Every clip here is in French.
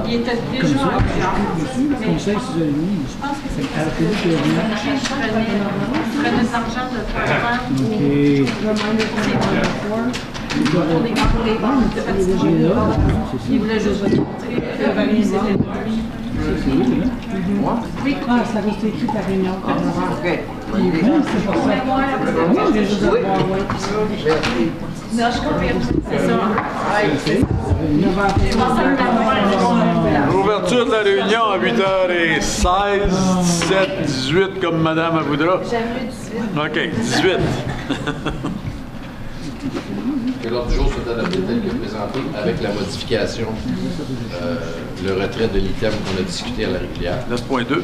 Il était déjà en conseil 6h30. Je pense que c'est à la télé que je prenais de l'argent de faire. Il voulait juste montrer que Valérie c'était lui. Ah, ça reste écrit ta réunion. OK. C'est pour ça. Oui, je vais juste voir. Non, je confirme. C'est ça. L'ouverture de la réunion à 8h16, 17, 18 comme Madame voudra. OK, 18. Que l'ordre du jour soit adopté tel que présenté avec la modification, le retrait de l'item qu'on a discuté à la régulière. 9.2.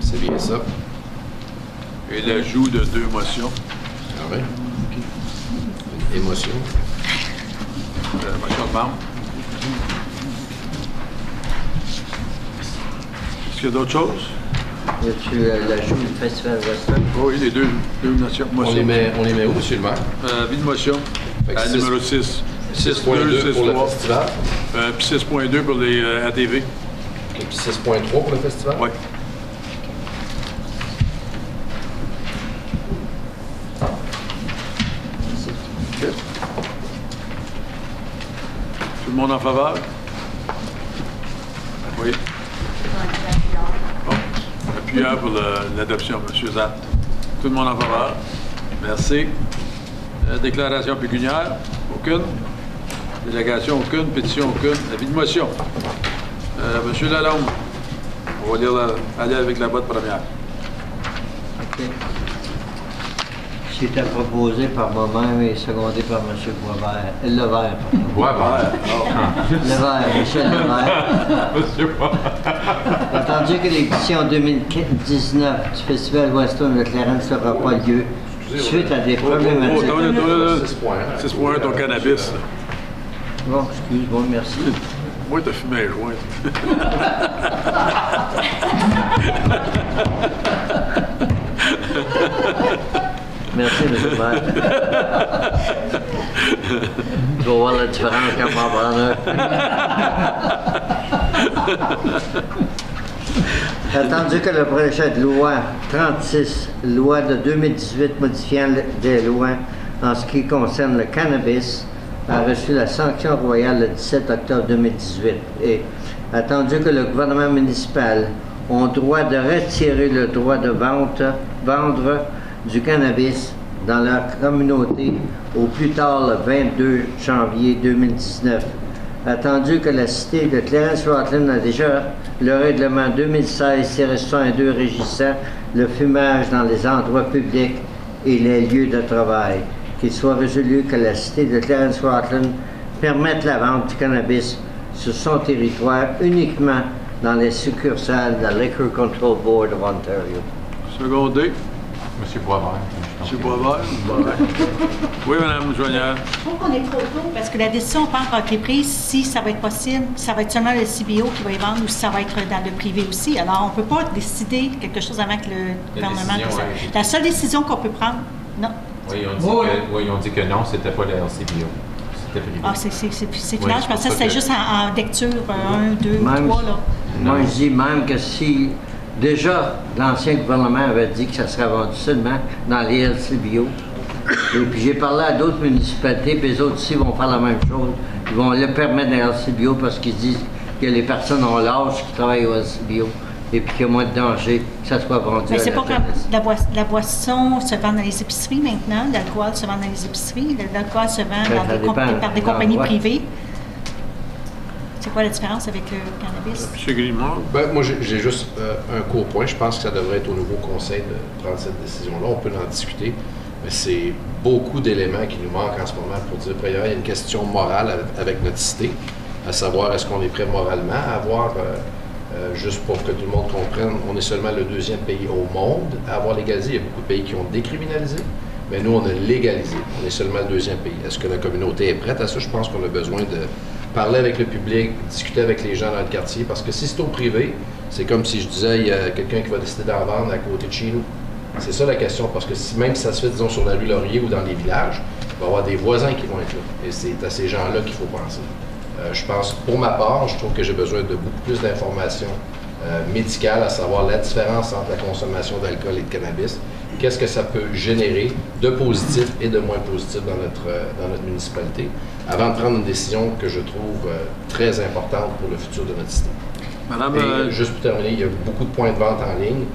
C'est bien ça. Et l'ajout de 2 motions. Ah oui. Émotion. Motion de membre. Est-ce qu'il y a d'autres choses? Y a-tu l'ajout du Festival Western? Oui, les deux motions. On les met où, M. le maire? Vie de motion. Numéro 6. 6.2 pour le festival. Puis 6.2 pour les ATV. Et puis 6.3 pour le festival? Oui. Okay. Tout le monde en faveur? Oui. Bon. Appuyant pour l'adoption, M. Zatt. Tout le monde en faveur? Merci. Déclaration pécuniaire? Aucune. Délégation? Aucune. Pétition? Aucune. Avis de motion? Monsieur Lalonde, on va aller avec la botte première. OK. C'était proposé par moi-même et secondé par M. Boisvert. Levert. Boisvert. Levert, M. Levert. Monsieur Boisvert. Attendu que l'édition 2019 du Festival Western de Clarence n'aura pas lieu, suite à des problématiques. 6.1, ton cannabis. Bon, excuse-moi, merci. Moi, t'as fumé un joint. Merci, M. le maire. Tu vas voir la différence quand on va en prendre un. Attendu que le projet de loi 36, loi de 2018 modifiant des lois en ce qui concerne le cannabis, a reçu la sanction royale le 17 octobre 2018. Et attendu que le gouvernement municipal a droit de retirer le droit de vendre du cannabis dans leur communauté au plus tard le 22 janvier 2019. Attendu que la cité de Clarence-Rocklin a déjà le règlement 2016-102 régissant le fumage dans les endroits publics et les lieux de travail, qu'il soit résolu que la cité de Clarence-Rocklin permette la vente du cannabis sur son territoire uniquement dans les succursales de la Liquor Control Board of Ontario. Secondé. M. Boisvert. M. Boisvert. Oui, Mme Joignard. Je trouve qu'on est trop tôt parce que la décision n'a pas encore été prise si ça va être possible, si ça va être seulement le CBO qui va y vendre ou si ça va être dans le privé aussi. Alors, on ne peut pas décider quelque chose avant que le gouvernement... Ouais. La seule décision qu'on peut prendre, non. Oui, ils ont dit que non, c'était pas le LCBO. C'était privé. Ah, c'est final. Je pensais que c'était juste en lecture 1, 2, 3, là. Moi, je dis même que si... Déjà, l'ancien gouvernement avait dit que ça serait vendu seulement dans les LCBO. Et puis j'ai parlé à d'autres municipalités, puis les autres ici vont faire la même chose. Ils vont le permettre dans les LCBO parce qu'ils disent que les personnes ont l'âge qui travaillent au LCBO et puis qu'il y a moins de danger que ça soit vendu. Mais c'est pas comme la boisson se vend dans les épiceries maintenant, l'alcool se vend dans les épiceries, l'alcool se vend par des compagnies privées. C'est quoi la différence avec le cannabis? M. Grimard? Ben, moi, j'ai juste un court point. Je pense que ça devrait être au nouveau conseil de prendre cette décision-là. On peut en discuter, mais c'est beaucoup d'éléments qui nous manquent en ce moment pour dire, premièrement, il y a une question morale avec notre cité, à savoir est-ce qu'on est prêt moralement à avoir, juste pour que tout le monde comprenne, on est seulement le 2e pays au monde à avoir légalisé. Il y a beaucoup de pays qui ont décriminalisé, mais nous, on a légalisé. On est seulement le 2e pays. Est-ce que la communauté est prête à ça? Je pense qu'on a besoin de parler avec le public, discuter avec les gens dans le quartier, parce que si c'est au privé, c'est comme si je disais, il y a quelqu'un qui va décider d'en vendre à côté de chez nous. C'est ça la question, parce que même si ça se fait, disons, sur la rue Laurier ou dans les villages, Il va y avoir des voisins qui vont être là. Et c'est à ces gens-là qu'il faut penser. Je pense, pour ma part, je trouve que j'ai besoin de beaucoup plus d'informations médicales, à savoir la différence entre la consommation d'alcool et de cannabis. Qu'est-ce que ça peut générer de positif et de moins positif dans notre municipalité, avant de prendre une décision que je trouve très importante pour le futur de notre cité. Madame, et juste pour terminer, il y a beaucoup de points de vente en ligne.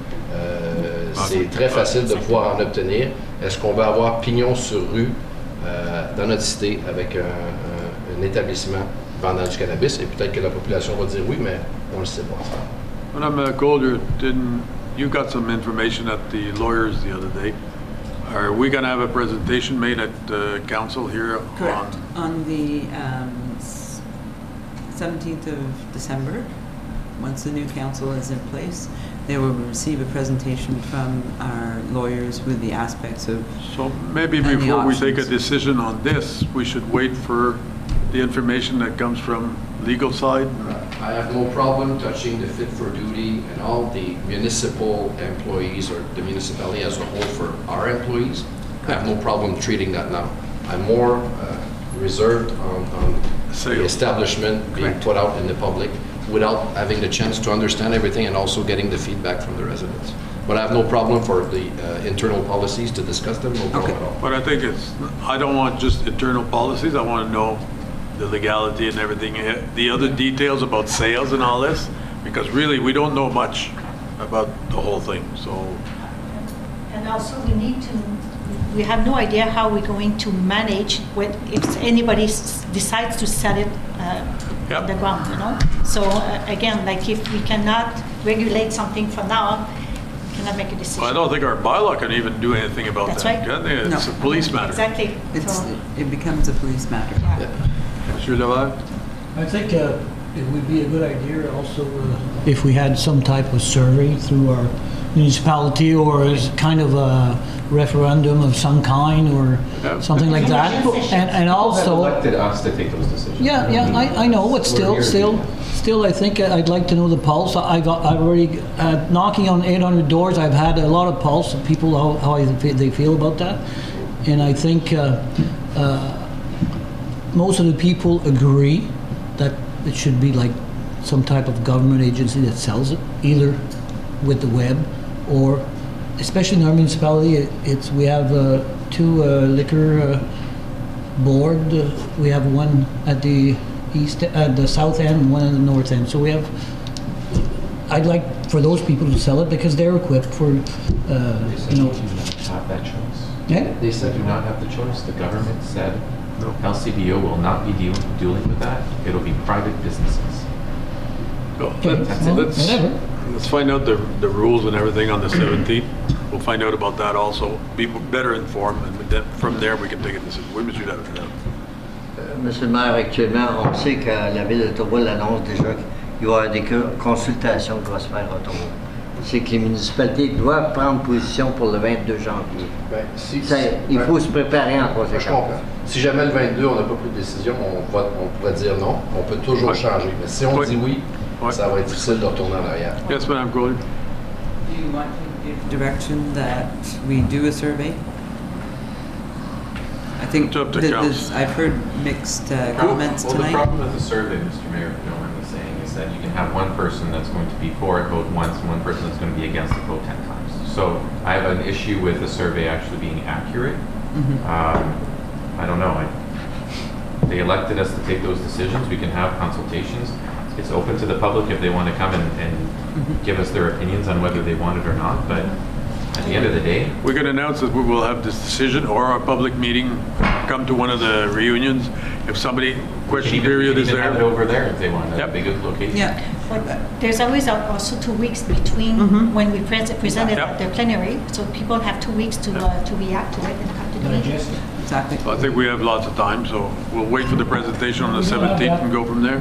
C'est très facile de pouvoir en obtenir. Est-ce qu'on va avoir pignon sur rue dans notre cité avec un établissement vendant du cannabis? Et peut-être que la population va dire oui, mais on ne le sait pas. Madame Gold, you got some information at the lawyers the other day. Are we going to have a presentation made at council here? Correct. On the 17th of December, once the new council is in place, they will receive a presentation from our lawyers with the aspects of. So maybe before we take a decision on this, we should wait for the information that comes from legal side. I have no problem touching the fit for duty and all the municipal employees or the municipality as a whole for our employees. I have no problem treating that now. I'm more reserved on the establishment being put out in the public without having the chance to understand everything and also getting the feedback from the residents. But I have no problem for the internal policies to discuss them, no problem at all. But I think I don't want just internal policies, I want to know the legality and everything, the other details about sales and all this, because really we don't know much about the whole thing, so. And also we have no idea how we're going to manage if anybody decides to sell it on the ground, you know? So again, like if we cannot regulate something for now, we cannot make a decision. Well, I don't think our bylaw can even do anything about That's that. right. Can they? It's a police matter. Exactly. It becomes a police matter. Yeah. Monsieur Laval? I think it would be a good idea also if we had some type of survey through our municipality or as kind of a referendum of some kind or something like that. And also elected us to take those decisions. Yeah, I know, but still, I think I'd like to know the pulse. I've already knocking on 800 doors. I've had a lot of pulse of people how they feel about that, and I think most of the people agree that it should be like some type of government agency that sells it, either with the web or, especially in our municipality, we have two liquor board. We have one at the south end and one at the north end. So we have. I'd like for those people to sell it because they're equipped for, They do not have that choice. Yeah. They said do not have the choice. The government said LCBO will not be dealing with that. It'll be private businesses. Let's find out the rules and everything on the 17th. We'll find out about that also. Be better informed, and then from there we can take a decision. Oui, monsieur David. Monsieur le maire, actuellement, on sait que la Ville d'Ottawa l'annonce déjà qu'il va y avoir des consultations qui vont se faire à Ottawa. C'est que les municipalités doivent prendre position pour le 22 janvier. Il faut se préparer en conséquence. Je comprends. Si jamais le 22, on n'a pas pris de décision, on pourrait dire non. On peut toujours changer. Mais si on dit oui, ça va être difficile de retourner en arrière. Yes, Madame Gould. Do you want to give direction that we do a survey? I think I've heard mixed comments well, tonight. The problem with the survey, Mr. Mayor, if you don't mind me saying, is that you can have one person that's going to be for it vote once and one person that's going to be against it vote 10 times. So I have an issue with the survey actually being accurate. I don't know. They elected us to take those decisions. We can have consultations. It's open to the public if they want to come and give us their opinions on whether they want it or not. But at the end of the day, we can announce that we will have this decision or a public meeting. Come to one of the reunions. If somebody question period is there, have it over there if they want. That'd be a good location. Yeah. But there's always also 2 weeks between when we present it at the plenary, so people have 2 weeks to react to it and come to the meeting. Exactly. I think we have lots of time, so we'll wait for the presentation on the 17th and go from there.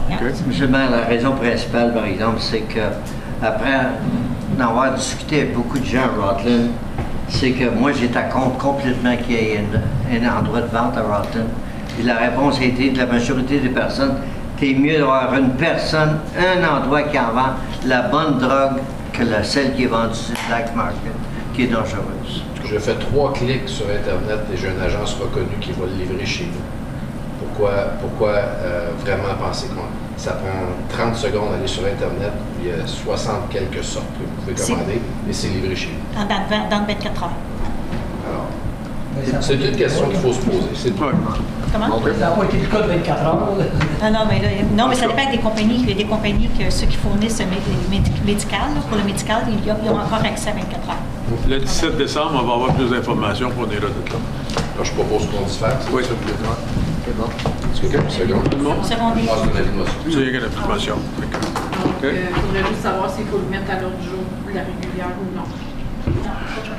Okay. Monsieur le maire, la raison principale, par exemple, c'est que après avoir discuté avec beaucoup de gens à Rutland, c'est que moi j'étais contre complètement qu'il y ait un endroit de vente à Rutland. Et la réponse a été de la majorité des personnes, c'est mieux d'avoir une personne, un endroit qui en vend la bonne drogue que celle qui est vendue sur le black market, qui est dangereuse. Je fais 3 clics sur Internet et j'ai une agence reconnue qui va le livrer chez nous. Pourquoi vraiment penser que ça prend 30 secondes d'aller sur Internet, il y a 60 quelques sortes que vous pouvez commander et c'est livré chez nous? Dans 24 heures. Alors, c'est une question qu'il faut se poser. C'est tout. Comment? Ça n'a pas été le cas de 24 heures. Non, mais ça dépend des compagnies. Il y a des compagnies que ceux qui fournissent médical, pour le médical, ils ont encore accès à 24 heures. Le 17 décembre, on va avoir plus d'informations pour on ira de là. Alors, je propose qu'on diffère. Oui, ça peut être. C'est bon. Est-ce que quelqu'un peut second? Tout le monde? Secondaire. Passe de l'avis de motion. C'est une information. Donc, il faudrait juste savoir s'il faut le mettre à l'ordre du jour de la régulière ou non.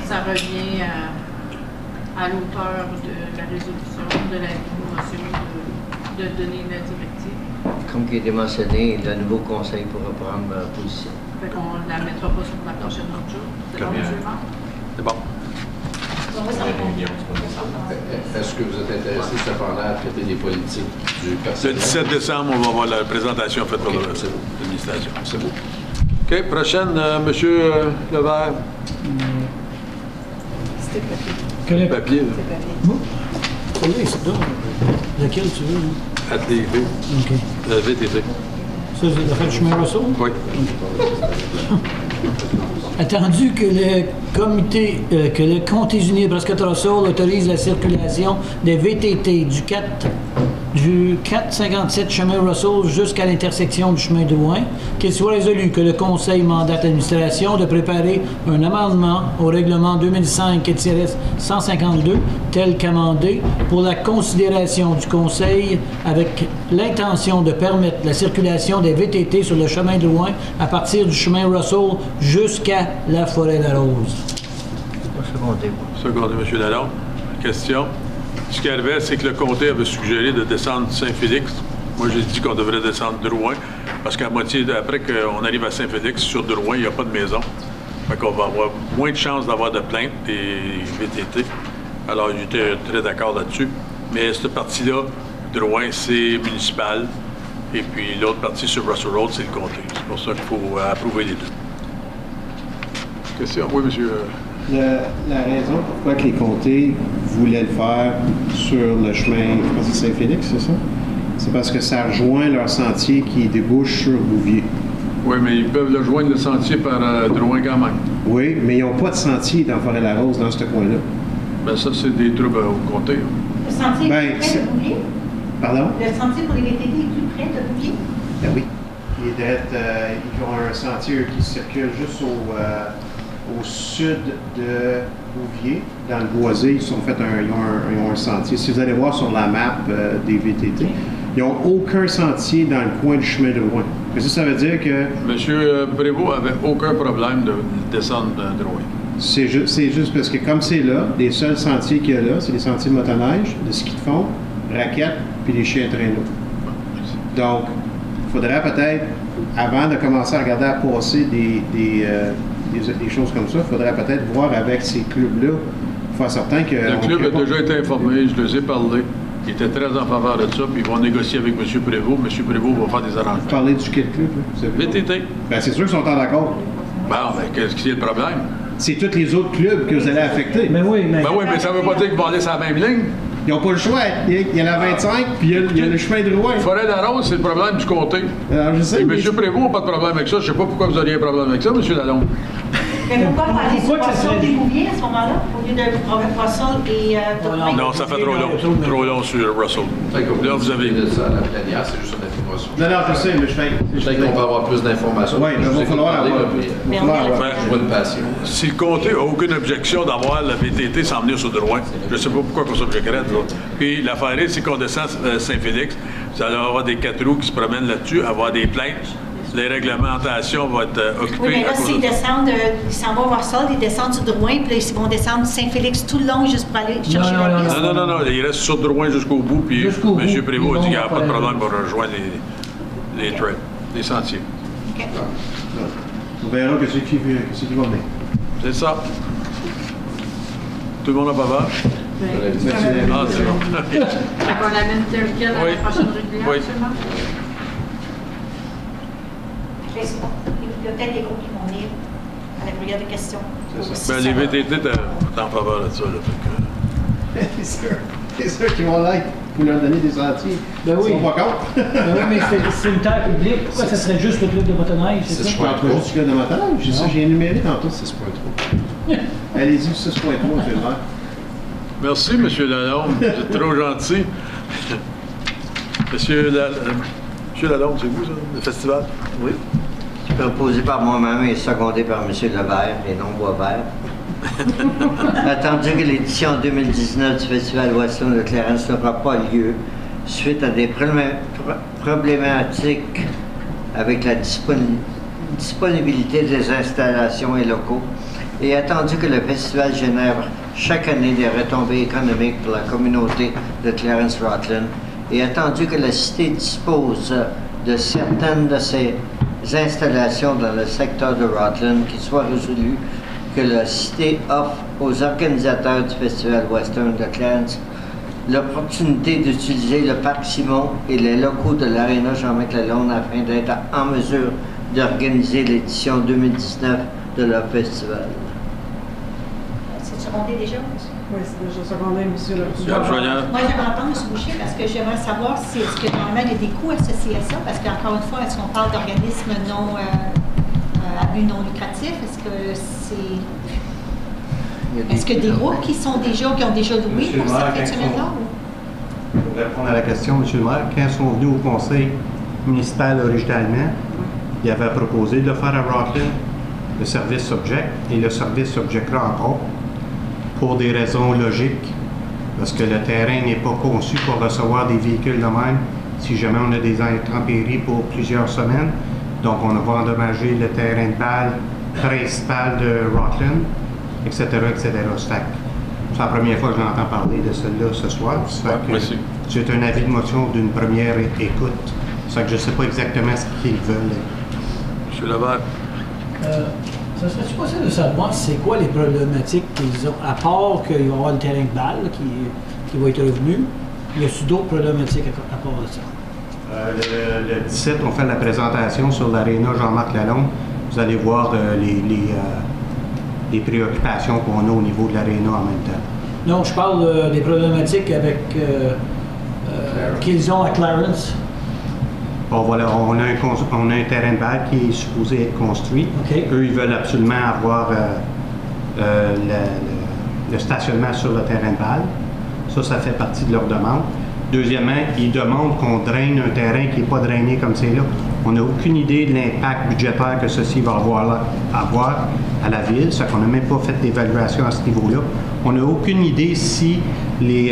Ça revient à l'auteur de la résolution, de la motion de donner la directive. Comme qui a été mentionné, le nouveau conseil pourra prendre position. Fait qu'on ne la mettra pas sur la prochaine ordre du jour. C'est l'ordre suivant. C'est bon. Est-ce que vous êtes intéressé cependant à traiter des politiques du Le personnel? 17 décembre, on va avoir la présentation faite par l'administration. C'est beau. OK, prochaine, M. Levert. C'était papier. Quel est Papier, là. Oui, c'est là. Lequel tu veux? À TV. OK. La VTT. Ça, c'est l'affaire du chemin Rousseau? Oui. Attendu que le Comté uni de Prescott-Russell autorise la circulation des VTT du 457 chemin Russell jusqu'à l'intersection du chemin Drouin, qu'il soit résolu que le Conseil mandate l'administration de préparer un amendement au règlement 2005-152, tel qu'amendé, pour la considération du Conseil avec l'intention de permettre la circulation des VTT sur le chemin Drouin à partir du chemin Russell jusqu'à la Forêt-la-Rose. Secondé, M. Lalonde. Question. Ce qui arrivait, c'est que le comté avait suggéré de descendre Saint-Félix. Moi, j'ai dit qu'on devrait descendre Drouin, parce qu'à moitié, après qu'on arrive à Saint-Félix, sur Drouin, il n'y a pas de maison. Fait qu'on va avoir moins de chances d'avoir de plaintes des VTT. Alors, j'étais très d'accord là-dessus. Mais cette partie-là, Drouin, c'est municipal. Et puis l'autre partie sur Russell Road, c'est le comté. C'est pour ça qu'il faut approuver les deux. Question? Oui, monsieur. La raison pourquoi que les comtés voulaient le faire sur le chemin, je pense que c'est Saint-Félix, c'est ça? C'est parce que ça rejoint leur sentier qui débouche sur Bouvier. Oui, mais ils peuvent le joindre le sentier par Drouin quand même. Oui, mais ils n'ont pas de sentier dans Forêt-la-Rose, dans ce coin-là. Bien, ça, c'est des troubles au comté. Le sentier Ben, est plus près de Bouvier? Pardon? Le sentier pour les VTT est plus près de Bouvier? Ben oui. Ils ont un sentier qui circule juste au sud de Bouvier, dans le boisé. Ils ont un sentier. Si vous allez voir sur la map des VTT, ils n'ont aucun sentier dans le coin du chemin de Drouin. Ça veut dire que... M. Prévost avait aucun problème de descendre de Drouin. C'est juste parce que comme c'est là, les seuls sentiers qu'il y a là, c'est les sentiers de motoneige, de ski de fond, raquettes, puis les chiens traîneaux. Donc, il faudrait peut-être, avant de commencer à regarder à passer des choses comme ça, il faudrait peut-être voir avec ces clubs-là, pour faire certain que... Le club a déjà été informé, je les ai parlé. Ils étaient très en faveur de ça, puis ils vont négocier avec M. Prévost. M. Prévost va faire des arrangements. Vous parlez du quel club? Là? VTT. Ben, c'est sûr qu'ils sont en accord. Bon, ben, qu'est-ce qui est le problème? C'est tous les autres clubs que vous allez affecter. Mais oui, mais... Ben oui, mais ça ne veut pas dire qu'ils vont aller sur la même ligne. Ils n'ont pas le choix. Il y en a 25, puis il y a le chemin de Drouin. Forêt-la-Rose, c'est le problème du comté. Alors, je sais, Et mais... M. Prévost n'a pas de problème avec ça. Je ne sais pas pourquoi vous auriez un problème avec ça, M. Lalonde. Mais pourquoi pas aller sur Pourquoi que ça Russell serait- et Bouvier à ce moment-là, au lieu de Russell et Drouin? Non, ça fait trop long. Trop long sur Russell. Là, vous avez... de ça à la plénière, c'est juste une information. Non, je sais, mais je fais... Peut-être qu'on peut avoir plus d'informations. Oui, mais il va falloir avoir... Mais on est Je vois une passion. Si le comté n'a aucune objection d'avoir la VTT s'en venir sur Drouin, je ne sais pas pourquoi on s'objecterait. Là. Puis l'affaire est, c'est qu'on descend Saint-Félix, vous allez avoir des 4 roues qui se promènent là-dessus, avoir des plaintes. Les réglementations vont être occupées. Oui, mais à là, cause s'ils de- descendent, ils s'en vont voir ça, ils descendent sur Drouin, puis là, ils vont descendre Saint-Félix tout le long juste pour aller chercher non, la non, piste. Non, il reste sur Drouin jusqu'au bout, puis Jusqu'au M. bout, Prévost a dit qu'il n'y a ils pas de vont problème pour rejoindre les trails, les sentiers. OK. On verra que c'est qui va venir. C'est ça. Tout le monde a pas peur? Ah, c'est bon. Fait qu'on l'amène tel quel à Oui. la prochaine régulière, Oui. seulement? Mais c'est bon. Il y a peut-être des groupes qui vont venir. à la brigade de questions. Ben, les VTT, t'es en faveur de ça. Là, C'est sûr qu'ils vont l'être pour leur donner des sentiers. Ben oui. Ils sont pas contre. Ben oui, mais c'est une terre publique. Pourquoi ça serait juste le club de motoneige, c'est ça? Je parle pas juste du club de motoneige, c'est ça que j'ai énuméré tantôt. 6.3. Allez-y, 6.3, je vais le faire. Merci, M. Lalonde. Vous êtes trop gentil. Monsieur Lalonde, c'est vous, ça, le festival? Oui. Proposé par moi-même et secondé par M. Lebert et non Boisvert. Attendu que l'édition 2019 du Festival Western de Clarence n'aura pas lieu suite à des problématiques avec la disponibilité des installations et locaux, et attendu que le festival génère chaque année des retombées économiques pour la communauté de Clarence-Rutland, et attendu que la cité dispose de certaines de ses installations dans le secteur de Rutland, qu'il soit résolu que la cité offre aux organisateurs du Festival Western de Clarence l'opportunité d'utiliser le parc Simon et les locaux de l'Aréna Jean-Marc Lalonde afin d'être en mesure d'organiser l'édition 2019 de leur festival. C'est secondé déjà? Oui, c'est déjà secondé, monsieur le Monsieur Joignard. Moi, j'aimerais entendre M. Boucher parce que j'aimerais savoir si est-ce que normalement il y a des coûts associés à ça, parce qu'encore une fois, est-ce qu'on parle d'organismes non à but non lucratif? Est-ce que c'est. Est-ce que des groupes qui ont déjà loué pour cette fin de semaine-là? Pour répondre à la question, M. le maire, quand ils sont venus au conseil municipal originalement, il avait proposé de le faire à Rutland, le service subject, et le service subjectera encore, pour des raisons logiques, parce que le terrain n'est pas conçu pour recevoir des véhicules de même si jamais on a des intempéries pour plusieurs semaines. Donc, on va endommager le terrain de balle principal de Rutland, etc., etc. C'est la première fois que j'entends parler de celle-là ce soir. C'est un avis de motion d'une première écoute. Ça que je ne sais pas exactement ce qu'ils veulent. M. Lebert. Ça serait-tu possible de savoir c'est quoi les problématiques qu'ils ont, à part qu'il va y avoir le terrain de balle qui va être revenu, y a-t-il d'autres problématiques à part de ça? Le 17, on fait la présentation sur l'aréna Jean-Marc Lalonde. Vous allez voir les préoccupations qu'on a au niveau de l'aréna en même temps. Non, je parle des problématiques avec qu'ils ont à Clarence. Bon, voilà, on a un terrain de balle qui est supposé être construit. Okay. Eux, ils veulent absolument avoir le stationnement sur le terrain de balle. Ça fait partie de leur demande. Deuxièmement, ils demandent qu'on draine un terrain qui n'est pas drainé comme c'est là. On n'a aucune idée de l'impact budgétaire que ceci va avoir à la ville. Ça qu'on n'a même pas fait d'évaluation à ce niveau-là. On n'a aucune idée si les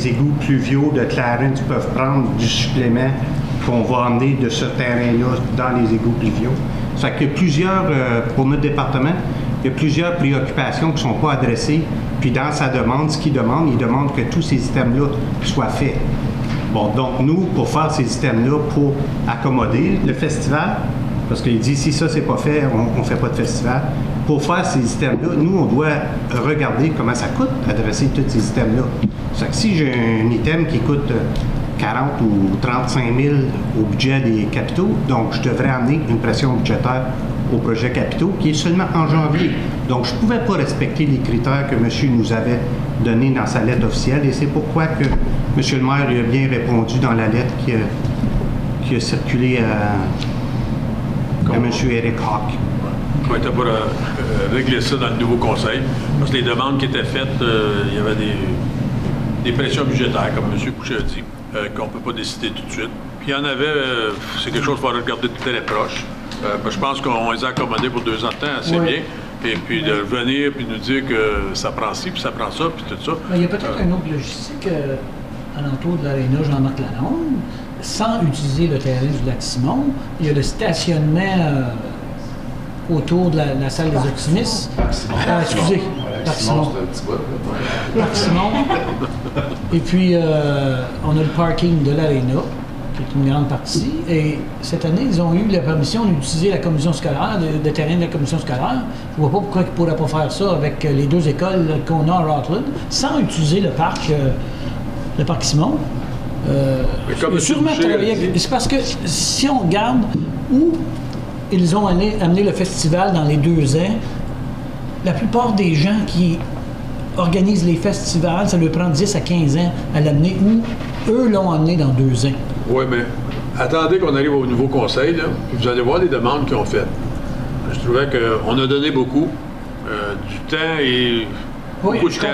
égouts pluviaux de Clarence peuvent prendre du supplément qu'on va emmener de ce terrain-là dans les égouts pluviaux. Ça fait que plusieurs, pour notre département, il y a plusieurs préoccupations qui ne sont pas adressées. Puis dans sa demande, ce qu'il demande, il demande que tous ces systèmes-là soient faits. Bon, donc nous, pour faire ces systèmes-là, pour accommoder le festival, parce qu'il dit si ça, c'est pas fait, on ne fait pas de festival. Pour faire ces systèmes-là, nous, on doit regarder comment ça coûte adresser tous ces systèmes-là. Ça fait que si j'ai un item qui coûte 40 ou 35 000 au budget des capitaux, donc je devrais amener une pression budgétaire au projet capitaux qui est seulement en janvier. Donc je ne pouvais pas respecter les critères que M. nous avait donnés dans sa lettre officielle et c'est pourquoi que M. le maire lui a bien répondu dans la lettre qui a circulé à M. Eric Hawk. On était pour régler ça dans le nouveau conseil, parce que les demandes qui étaient faites, il y avait des pressions budgétaires, comme M. Boucher a dit, qu'on ne peut pas décider tout de suite. Puis il y en avait, c'est quelque chose qu'il faudrait regarder de très proche. Je pense qu'on les a accommodés pour 2 ans de temps assez bien. Et puis de venir puis nous dire que ça prend ci, puis ça prend ça, puis tout ça. Mais il y a peut-être une autre logistique alentour de l'aréna Jean-Marc Lalonde, sans utiliser le terrain du lac Simon. Il y a le stationnement autour de la salle des optimistes. Excusez, Parc Simon. Parc Simon. Et puis, on a le parking de l'aréna, qui est une grande partie. Et cette année, ils ont eu la permission d'utiliser la commission scolaire, le terrain de la commission scolaire. Je ne vois pas pourquoi ils ne pourraient pas faire ça avec les 2 écoles qu'on a à Rutland, sans utiliser le parc Simon. Sûrement travailler. C'est parce que si on regarde où ils ont amené le festival dans les 2 ans, la plupart des gens qui organisent les festivals, ça leur prend 10 à 15 ans à l'amener, ou eux l'ont amené dans 2 ans. Oui, mais attendez qu'on arrive au nouveau conseil, là, puis vous allez voir les demandes qu'ils ont faites. Je trouvais qu'on a donné beaucoup, du temps et beaucoup de temps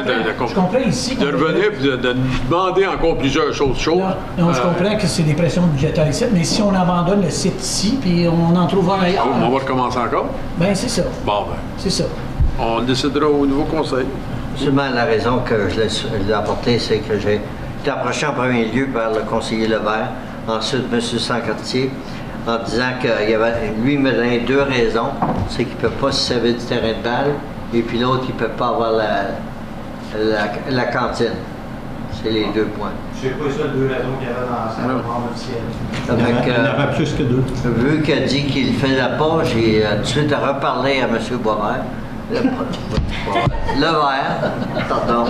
je comprends ici. de revenir et de demander encore plusieurs choses chaudes. Non, je comprends que c'est des pressions budgétaires ici, mais si on abandonne le site ici, puis on en trouve un ailleurs... On va recommencer encore? Ben c'est ça. Bon, ben. C'est ça. On décidera au nouveau conseil. Seulement, la raison que je l'ai apporté, c'est que j'ai été approché en premier lieu par le conseiller Levert, ensuite M. Sancartier, en disant qu'il y avait, lui me donnait 2 raisons. C'est qu'il ne peut pas se servir du terrain de balle, et puis l'autre, il ne peut pas avoir la cantine. C'est les 2 points. Je sais pas ça, 2 raisons qu'il y avait dans sa demande officielle. Donc, il y en avait plus que 2. Vu qu'il a dit qu'il ne le faisait pas, j'ai tout de suite reparlé à M. Boisvert. Levert, pardon.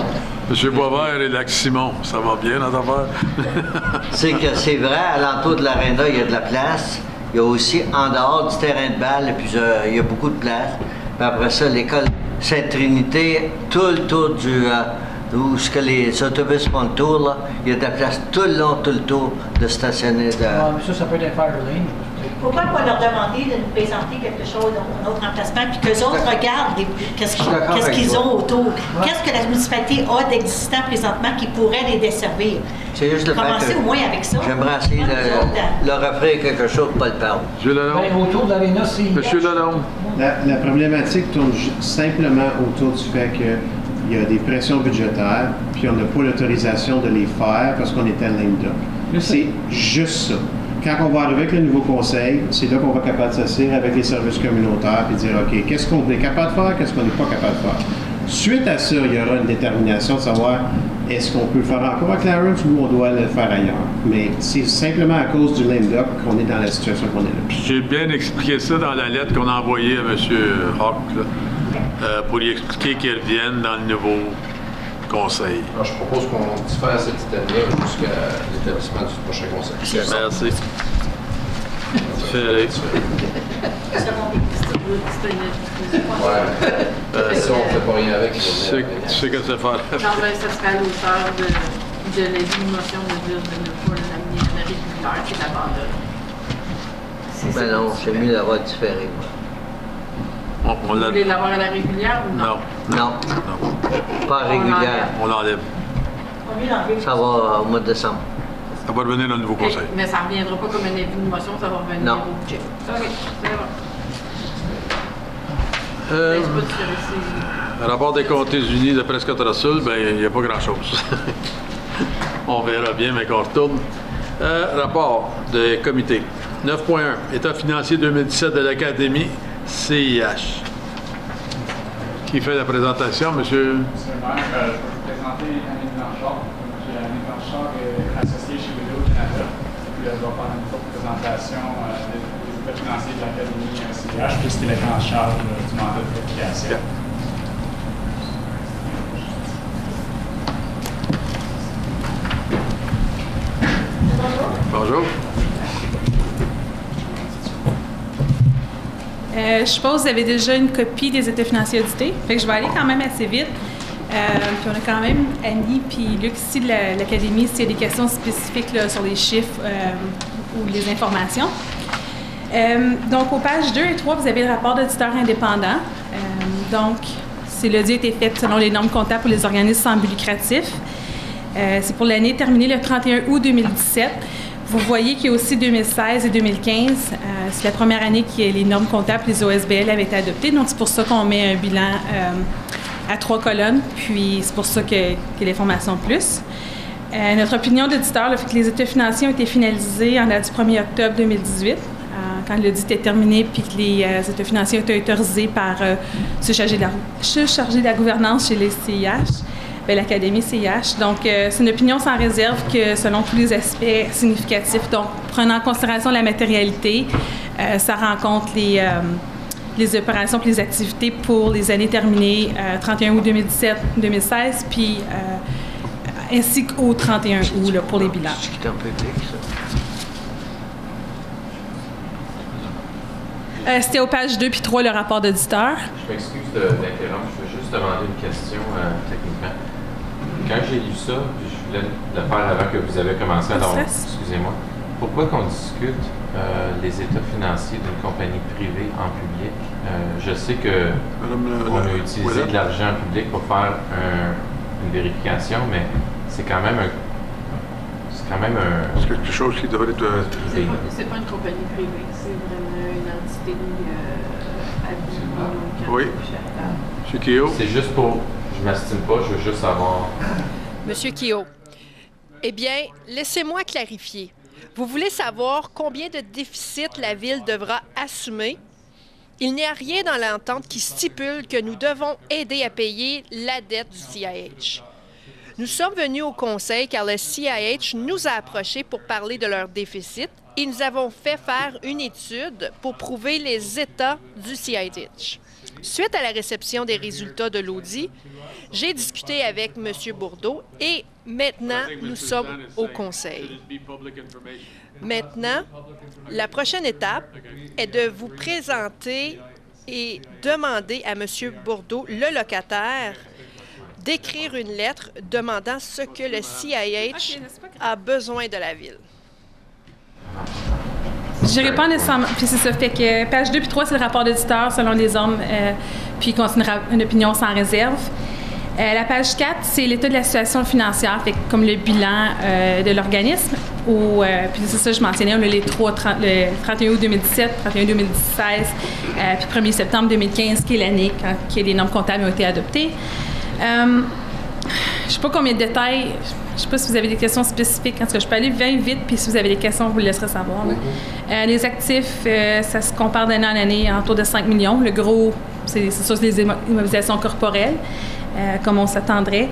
M. Boisvert et Lac Simon, ça va bien notre affaire? C'est que c'est vrai, alentour de l'aréna, il y a de la place. Il y a aussi, en dehors du terrain de balle, et puis il y a beaucoup de place. Puis après ça, l'école Sainte-Trinité, tout le tour où ce que les autobus font le tour, là, il y a de la place tout le long, tout le tour de stationner. Ça peut être Firelane. Pourquoi pas leur demander de nous présenter quelque chose, un autre emplacement, puis qu'eux autres regardent qu'est-ce qu'ils ont autour. Qu'est-ce que la municipalité a d'existant présentement qui pourrait les desservir? C'est juste le Commencer fait que au moins avec ça. j'aimerais essayer de leur offrir quelque chose pour pas le perdre. Monsieur Lalonde. Ben, autour de l'aréna, c'est... Monsieur Lalonde. La problématique tourne simplement autour du fait qu'il y a des pressions budgétaires, puis on n'a pas l'autorisation de les faire parce qu'on est à lame duck. C'est juste ça. Quand on va arriver avec le nouveau conseil, c'est là qu'on va être capable de s'asseoir avec les services communautaires et dire, OK, qu'est-ce qu'on est capable de faire, qu'est-ce qu'on n'est pas capable de faire. Suite à ça, il y aura une détermination de savoir est-ce qu'on peut le faire encore à Clarence ou on doit le faire ailleurs. Mais c'est simplement à cause du lame duck qu'on est dans la situation qu'on est là. J'ai bien expliqué ça dans la lettre qu'on a envoyée à M. Hawk, pour lui expliquer qu'il revienne dans le nouveau conseil. Alors, je propose qu'on diffère cet item-là jusqu'à l'établissement du prochain conseil. Merci. Différé. Ouais. Si on ne fait pas rien avec, Tu sais que c'est faire. Non, ben, ça serait à l'auteur de l'avis de motion de dire de ne pas l'amener à la régulière, qui est abandonné. Ben non, c'est mieux d'avoir différé. Vous voulez l'avoir à la régulière ou non? Non. Pas régulière. On l'enlève. Ça va au mois de décembre. Ça va revenir dans le nouveau conseil. Mais ça ne reviendra pas comme un avis de motion, ça va revenir Non. au budget. OK, c'est bon. Rapport des comtés unis de Prescott Russell, ben il n'y a pas grand-chose. On verra bien, mais qu'on retourne. Rapport des comités. 9.1. État financier 2017 de l'Académie CIH. Qui fait la présentation, monsieur? Monsieur le maire, je vais vous présenter Annie Blanchard. Annie Blanchard est associée chez Vidéo Canada. Puis elle va faire une courte présentation des états financiers de l'Académie CIH, puisqu'il est en charge du mandat de vérification. Bonjour. Je suppose que vous avez déjà une copie des états financiers audités. Fait que je vais aller quand même assez vite. Puis on a quand même Annie puis Luc ici de l'Académie s'il y a des questions spécifiques là, sur les chiffres ou les informations. Donc, aux pages 2 et 3, vous avez le rapport d'auditeur indépendant. Donc, l'audit a été fait selon les normes comptables pour les organismes sans but lucratif. C'est pour l'année terminée le 31 août 2017. Vous voyez qu'il y a aussi 2016 et 2015. C'est la première année que les normes comptables, les OSBL, avaient été adoptées. Donc, c'est pour ça qu'on met un bilan à 3 colonnes. Puis, c'est pour ça qu'il y a l'information plus. Notre opinion d'auditeur, le fait que les états financiers ont été finalisés en date du 1er octobre 2018, quand l'audit est terminé, puis que les états financiers ont été autorisés par ce chargé de la gouvernance chez les CIH. L'Académie CIH. Donc, c'est une opinion sans réserve que selon tous les aspects significatifs, donc prenant en considération la matérialité, ça rencontre les opérations et les activités pour les années terminées 31 août 2017-2016, puis ainsi qu'au 31 août là, pour les bilans. C'est un peu public, ça. C'était aux pages 2 puis 3, le rapport d'auditeur. Je m'excuse d'interrompre, je veux juste demander une question techniquement. Quand j'ai lu ça, puis je voulais le faire avant que vous avez commencé, alors excusez-moi, pourquoi qu'on discute les états financiers d'une compagnie privée en public? Je sais qu'on a utilisé de l'argent public pour faire une vérification, mais c'est quand même C'est quelque chose qui devrait être... C'est pas une compagnie privée, c'est vraiment une entité Oui. Monsieur Keogh. C'est juste pour... Je m'estime pas, je veux juste savoir... Monsieur Keogh, eh bien, laissez-moi clarifier. Vous voulez savoir combien de déficit la Ville devra assumer? Il n'y a rien dans l'entente qui stipule que nous devons aider à payer la dette du CIH. Nous sommes venus au Conseil car le CIH nous a approchés pour parler de leur déficit et nous avons fait faire une étude pour prouver les états du CIH. Suite à la réception des résultats de l'audit, j'ai discuté avec M. Bourdeau et maintenant, nous sommes au Conseil. Maintenant, la prochaine étape est de vous présenter et demander à M. Bourdeau, le locataire, d'écrire une lettre demandant ce que le CIH a besoin de la Ville. Je réponds nécessairement. Puis c'est ça. Fait que page 2 puis 3, c'est le rapport d'auditeur selon les normes, puis il contient une opinion sans réserve. La page 4, c'est l'état de la situation financière, fait comme le bilan de l'organisme. Puis c'est ça, je mentionnais, on a les trois, le 31 août 2017, 31 2016, puis 1er septembre 2015, qui est l'année quand les normes comptables ont été adoptées. Je ne sais pas combien de détails, je ne sais pas si vous avez des questions spécifiques. En tout cas, je peux aller bien vite, puis si vous avez des questions, vous le laisserez savoir. Les actifs, ça se compare d'année en année autour de 5 millions. Le gros, c'est ça, c'est les immobilisations corporelles, comme on s'attendrait.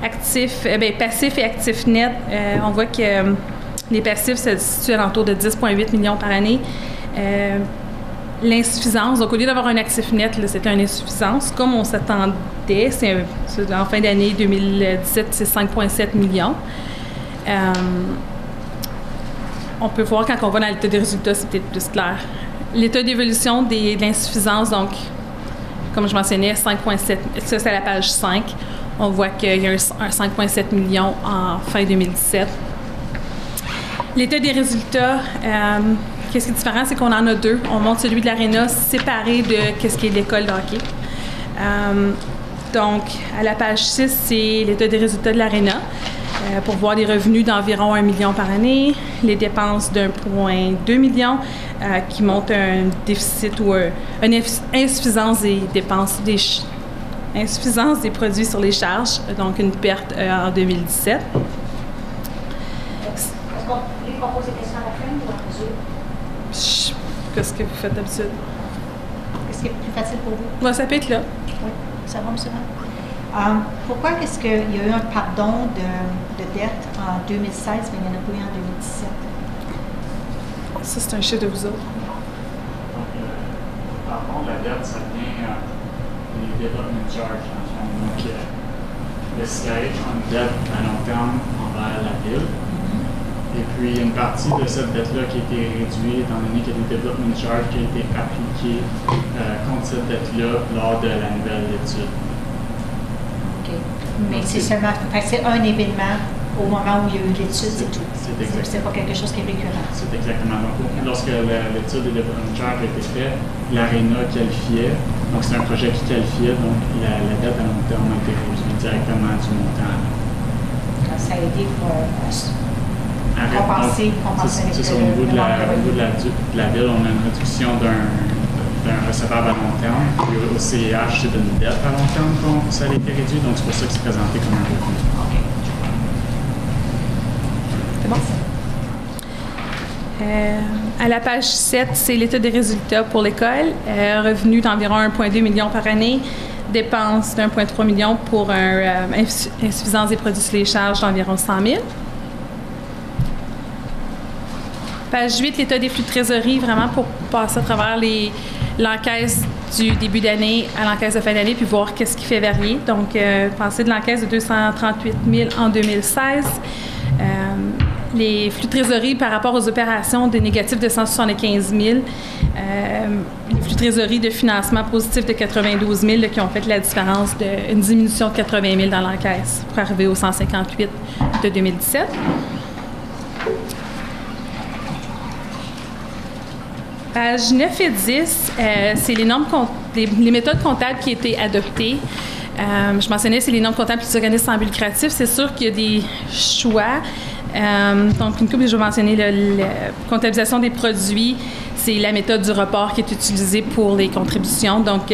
Actifs, passifs et actifs nets, on voit que les passifs se situent à l'entour de 10,8 millions par année. L'insuffisance, donc au lieu d'avoir un actif net, c'était une insuffisance. Comme on s'attendait, c'est en fin d'année 2017, c'est 5,7 millions. On peut voir quand on va dans l'état des résultats, c'est peut-être plus clair. L'état d'évolution de l'insuffisance, donc, comme je mentionnais, 5,7, ça c'est à la page 5. On voit qu'il y a un 5,7 millions en fin 2017. L'état des résultats, qu'est-ce qui est différent, c'est qu'on en a deux. On montre celui de l'Arena séparé de qu'est-ce qui est l'école de hockey. Donc, à la page 6, c'est l'état des résultats de l'Arena pour voir les revenus d'environ 1 million par année, les dépenses d'1,2 million qui montrent un déficit ou une insuffisance des dépenses, insuffisance des produits sur les charges, donc une perte en 2017. Est-ce qu'on peut proposer des questions à la fin ou à mesure? Qu'est-ce que vous faites d'habitude? Qu'est-ce qui est plus facile pour vous? Bon, ça peut être là. Oui, ça va, M. Pourquoi est-ce qu'il y a eu un pardon de dette en 2016, mais il n'y en a pas eu en 2017? Ça, c'est un chiffre de vous autres. Donc, le pardon de la dette, ça vient des development charges. Donc, le CIH a une dette à long terme envers la Ville. Et puis, une partie de cette dette-là qui a été réduite, étant donné qu'il y a des development charges qui ont été appliquées contre cette dette-là lors de la nouvelle étude. OK. Mais c'est seulement, c'est un événement au moment où il y a eu l'étude, c'est tout. C'est pas quelque chose qui est récurrent. C'est exactement. Donc, lorsque l'étude des development charges a été faite, l'Arena qualifiait. Donc, c'est un projet qui qualifiait. Donc, la dette à long terme a été réduite directement du montant. Ça a aidé pour compenser c'est ça, au niveau de la Ville, on a une réduction d'un recevable à long terme. Puis au CIH, c'est d'une dette à long terme que ça a été réduit, donc c'est pour ça que c'est présenté comme un revenu. C'est bon? À la page 7, c'est l'état des résultats pour l'école. Revenu d'environ 1,2 million par année. Dépenses d'1,3 million pour insuffisance des produits sur les charges d'environ 100 000. Page 8, l'état des flux de trésorerie, vraiment pour passer à travers l'encaisse du début d'année à l'encaisse de fin d'année, puis voir qu'est-ce qui fait varier. Donc, passer de l'encaisse de 238 000 en 2016. les flux de trésorerie par rapport aux opérations de négatifs de 175 000, les flux de trésorerie de financement positif de 92 000 là, qui ont fait la différence d'une diminution de 80 000 dans l'encaisse pour arriver aux 158 de 2017. Pages 9 et 10, c'est les méthodes comptables qui ont été adoptées. Je mentionnais, c'est les normes comptables des organismes sans but lucratif. C'est sûr qu'il y a des choix. Donc, une couple, je vais mentionner la comptabilisation des produits. C'est la méthode du report qui est utilisée pour les contributions. Donc,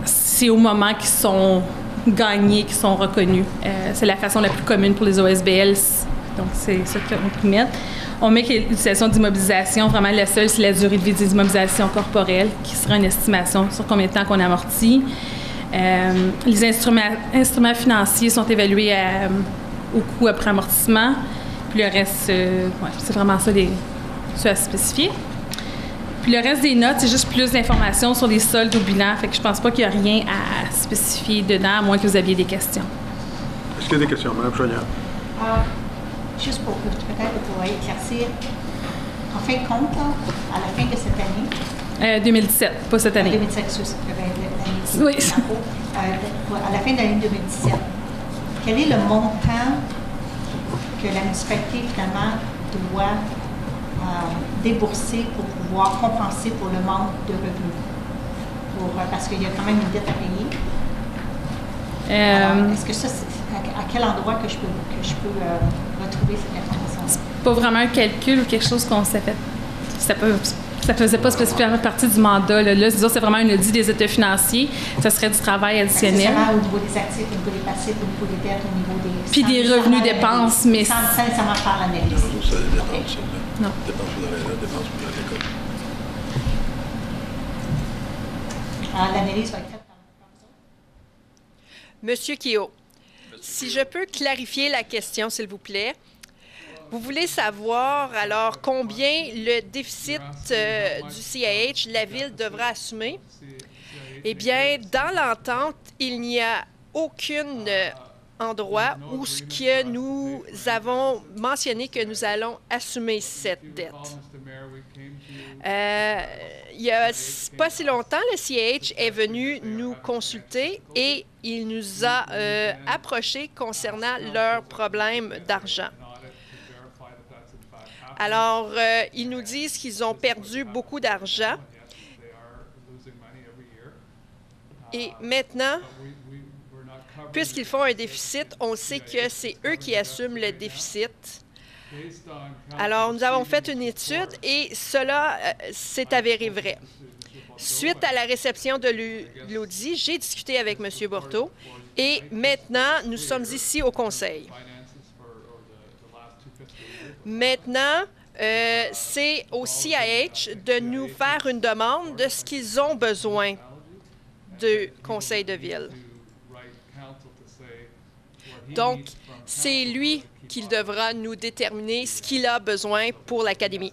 c'est au moment qu'ils sont gagnés, qu'ils sont reconnus. C'est la façon la plus commune pour les OSBL. Donc, c'est ça qu'on peut mettre. On met que l'utilisation d'immobilisation, vraiment la seule, c'est la durée de vie des immobilisations corporelles, qui sera une estimation sur combien de temps qu'on amortit. Les instruments financiers sont évalués au coût après amortissement. Puis le reste, c'est vraiment ça, à spécifier. Puis le reste des notes, c'est juste plus d'informations sur les soldes au bilan. Fait que je pense pas qu'il y a rien à spécifier dedans, à moins que vous aviez des questions. Est-ce qu'il y a des questions, Mme Chouanière? Juste pour peut-être pour éclaircir, en fin de compte, là, à la fin de cette année... 2017, pas cette année. 2017, l'année oui. À la fin de l'année 2017, quel est le montant que la municipalité, finalement, doit débourser pour pouvoir compenser pour le manque de revenus? Parce qu'il y a quand même une dette à payer. Est-ce que ça, à quel endroit que je peux retrouver cette information? C'est pas vraiment un calcul ou quelque chose qu'on s'est fait. Ça faisait pas spécifiquement partie du mandat. Là, c'est vraiment un audit des états financiers. Ça serait du travail additionnel. C'est au niveau des actifs, au niveau des passifs, au niveau des dettes, au niveau des... Puis des revenus dépenses, mais... Sans nécessairement faire l'analyse. Ça, les dépenses, okay. Non. Dépenses pour dépenses pour l'école. Alors, l'analyse va être faite par vous. Monsieur Kehoe, si je peux clarifier la question, s'il vous plaît. Vous voulez savoir, alors, combien le déficit du CAH, la Ville, devra assumer? Eh bien, dans l'entente, il n'y a aucun endroit où ce que nous avons mentionné que nous allons assumer cette dette. Il n'y a pas si longtemps, le CAH est venu nous consulter et il nous a approchés concernant leurs problèmes d'argent. Alors, ils nous disent qu'ils ont perdu beaucoup d'argent. Et maintenant, puisqu'ils font un déficit, on sait que c'est eux qui assument le déficit. Alors, nous avons fait une étude et cela s'est avéré vrai. Suite à la réception de l'audit, j'ai discuté avec M. Borto et maintenant, nous sommes ici au Conseil. Maintenant, c'est au CAH de nous faire une demande de ce qu'ils ont besoin du Conseil de ville. Donc, c'est lui qui devra nous déterminer ce qu'il a besoin pour l'Académie.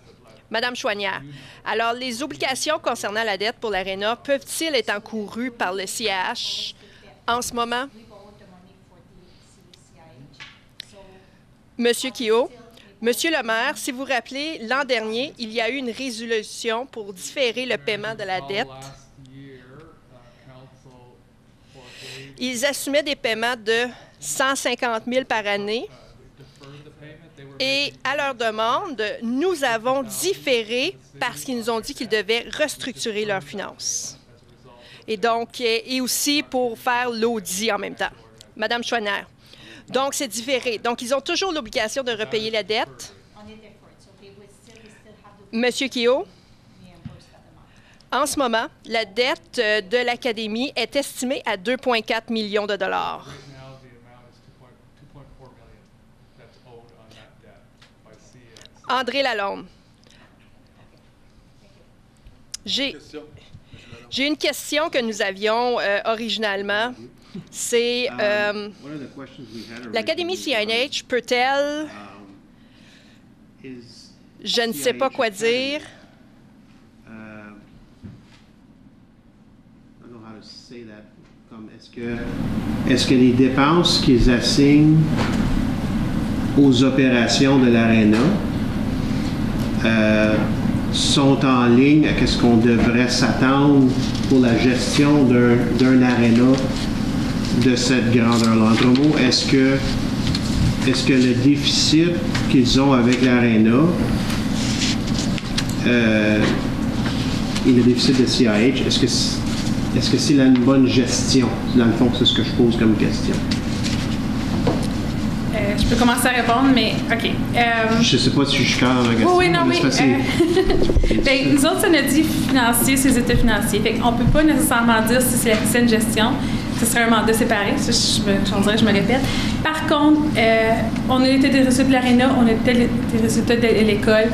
Madame Chouanière, alors les obligations concernant la dette pour l'Arena peuvent-ils être encourues par le CAH en ce moment? Monsieur Kehoe, Monsieur le maire, si vous vous rappelez, l'an dernier, il y a eu une résolution pour différer le paiement de la dette. Ils assumaient des paiements de 150 000 par année. Et à leur demande, nous avons différé parce qu'ils nous ont dit qu'ils devaient restructurer leurs finances. Et donc, et aussi pour faire l'audit en même temps. Madame Chouanière. Donc, c'est différé. Donc, ils ont toujours l'obligation de repayer la dette. Monsieur Kehoe, en ce moment, la dette de l'Académie est estimée à 2,4 millions de dollars. André Lalonde. J'ai une question que nous avions originalement. C'est l'Académie CNH peut-elle, je ne sais pas quoi dire, est-ce que les dépenses qu'ils assignent aux opérations de l'Arena sont en ligne avec ce qu'on devrait s'attendre pour la gestion d'un Arena de cette grandeur-là. Entre mots, est-ce que le déficit qu'ils ont avec l'Arena et le déficit de CIH, est-ce que c'est une bonne gestion? Dans le fond, c'est ce que je pose comme question. Je peux commencer à répondre, mais OK. Je ne sais pas si je suis clair dans ma question. Oui, non, oui. Ben, nous autres, c'est notre dit financier, c'est les états financiers. Fait qu'on ne peut pas nécessairement dire si c'est la saine gestion. Ce serait un mandat séparé. Ça, je me répète. Par contre, on a été des résultats de l'Arena, on a été des résultats de l'école.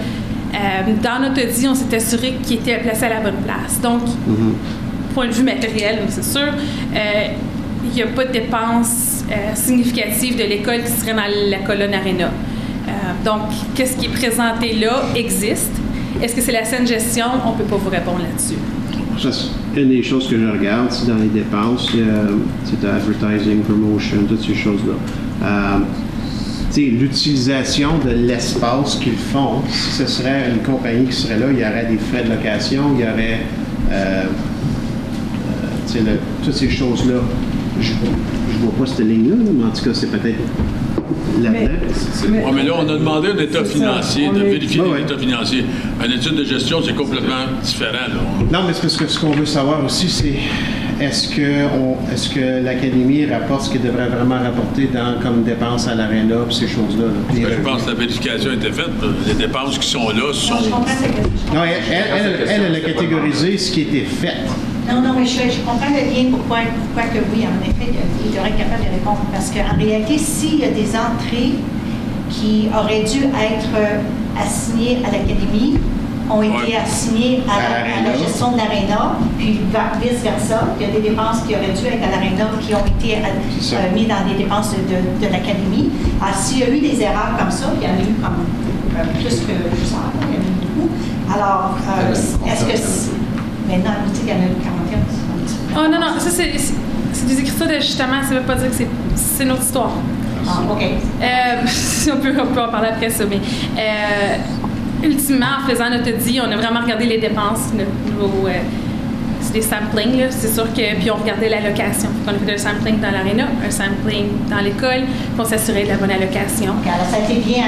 Dans notre audit, on s'est assuré qu'il était placé à la bonne place. Donc, point de vue matériel, c'est sûr, il n'y a pas de dépenses significatives de l'école qui seraient dans la colonne Arena. Donc, qu'est-ce qui est présenté là existe. Est-ce que c'est la saine gestion? On ne peut pas vous répondre là-dessus. Une des choses que je regarde, c'est dans les dépenses, c'est advertising, promotion, toutes ces choses-là. L'utilisation de l'espace qu'ils font, si ce serait une compagnie qui serait là, il y aurait des frais de location, il y aurait toutes ces choses-là. Je vois pas cette ligne-là, mais en tout cas, c'est peut-être là-dedans. Mais là, on a demandé un état financier, de vérifier l'état financier. Une étude de gestion, c'est complètement différent. Là. Non, mais c'est parce que ce qu'on veut savoir aussi, c'est est-ce que l'Académie rapporte ce qu'il devrait vraiment rapporter comme dépenses à l'Arena et ces choses-là. Je pense que la vérification a été faite. Les dépenses qui sont là sont... Non, elle a catégorisé ce qui était fait. Non, mais je comprends le lien pourquoi que oui, en effet, il devrait être capable de répondre. Parce qu'en réalité, s'il y a des entrées qui auraient dû être assignées à l'Académie, ont été assignées à la gestion de l'Arena, puis vice-versa, il y a des dépenses qui auraient dû être à l'Arena qui ont été mises dans les dépenses de l'Académie. Alors, s'il y a eu des erreurs comme ça, il y en a eu comme plus que je sais pas, il y en a eu beaucoup. Alors, est-ce que... Maintenant, on dit qu'il y en a eu 41. Oh non, ça c'est des écritures d'ajustement, ça ne veut pas dire que c'est notre histoire. Ah, OK. On peut en parler après ça, mais ultimement, en faisant notre audit, on a vraiment regardé les dépenses, c'est des samplings, là, c'est sûr que, puis on regardait l'allocation. On a fait un sampling dans l'Arena, un sampling dans l'école, puis on s'assurait de la bonne allocation. Okay, alors ça a été bien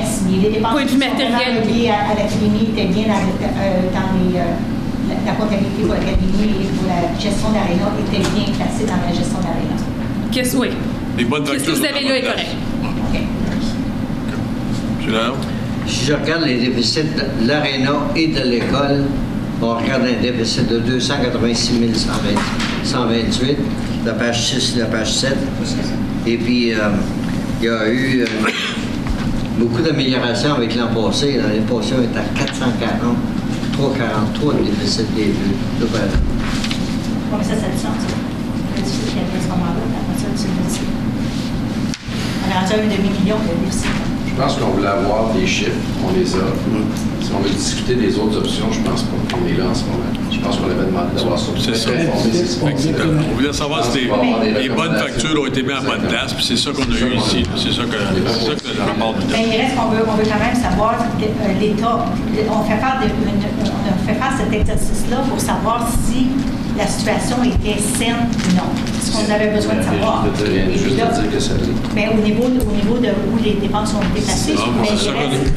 assigné. Les dépenses qui sont liées à l'Académie étaient bien dans la comptabilité pour l'Académie et pour la gestion d'Arena était bien placée dans la gestion d'Arena. Oui. Les bonnes factures. Ce que vous avez là est correct. OK. C'est là. Si je regarde les déficits de l'Arena et de l'école, on regarde un déficit de 286 128, la page 6 et la page 7. Et puis, il y a eu beaucoup d'améliorations avec l'an passé. L'année passée, on était à 440. 343 de déficit des vues. Oui, mais ça a du sens. Le déficit qu'il y avait à ce moment-là, après ça, c'est le déficit. On a rendu à 1,5 million de déficit. Je pense qu'on voulait avoir des chiffres, on les a. Si on veut discuter des autres options, je pense pas qu'on est là en ce moment. Je pense qu'on avait demandé d'avoir ça. C'est ça. On voulait savoir si les bonnes factures ont été mises en bonne place, puis c'est ça qu'on a eu ici. C'est ça que le rapport nous donne. Mais il reste qu'on veut quand même savoir l'état. On fait faire cet exercice-là pour savoir si la situation était saine ou non. Ce qu'on avait besoin de savoir. Mais au niveau de où les dépenses ont été placées.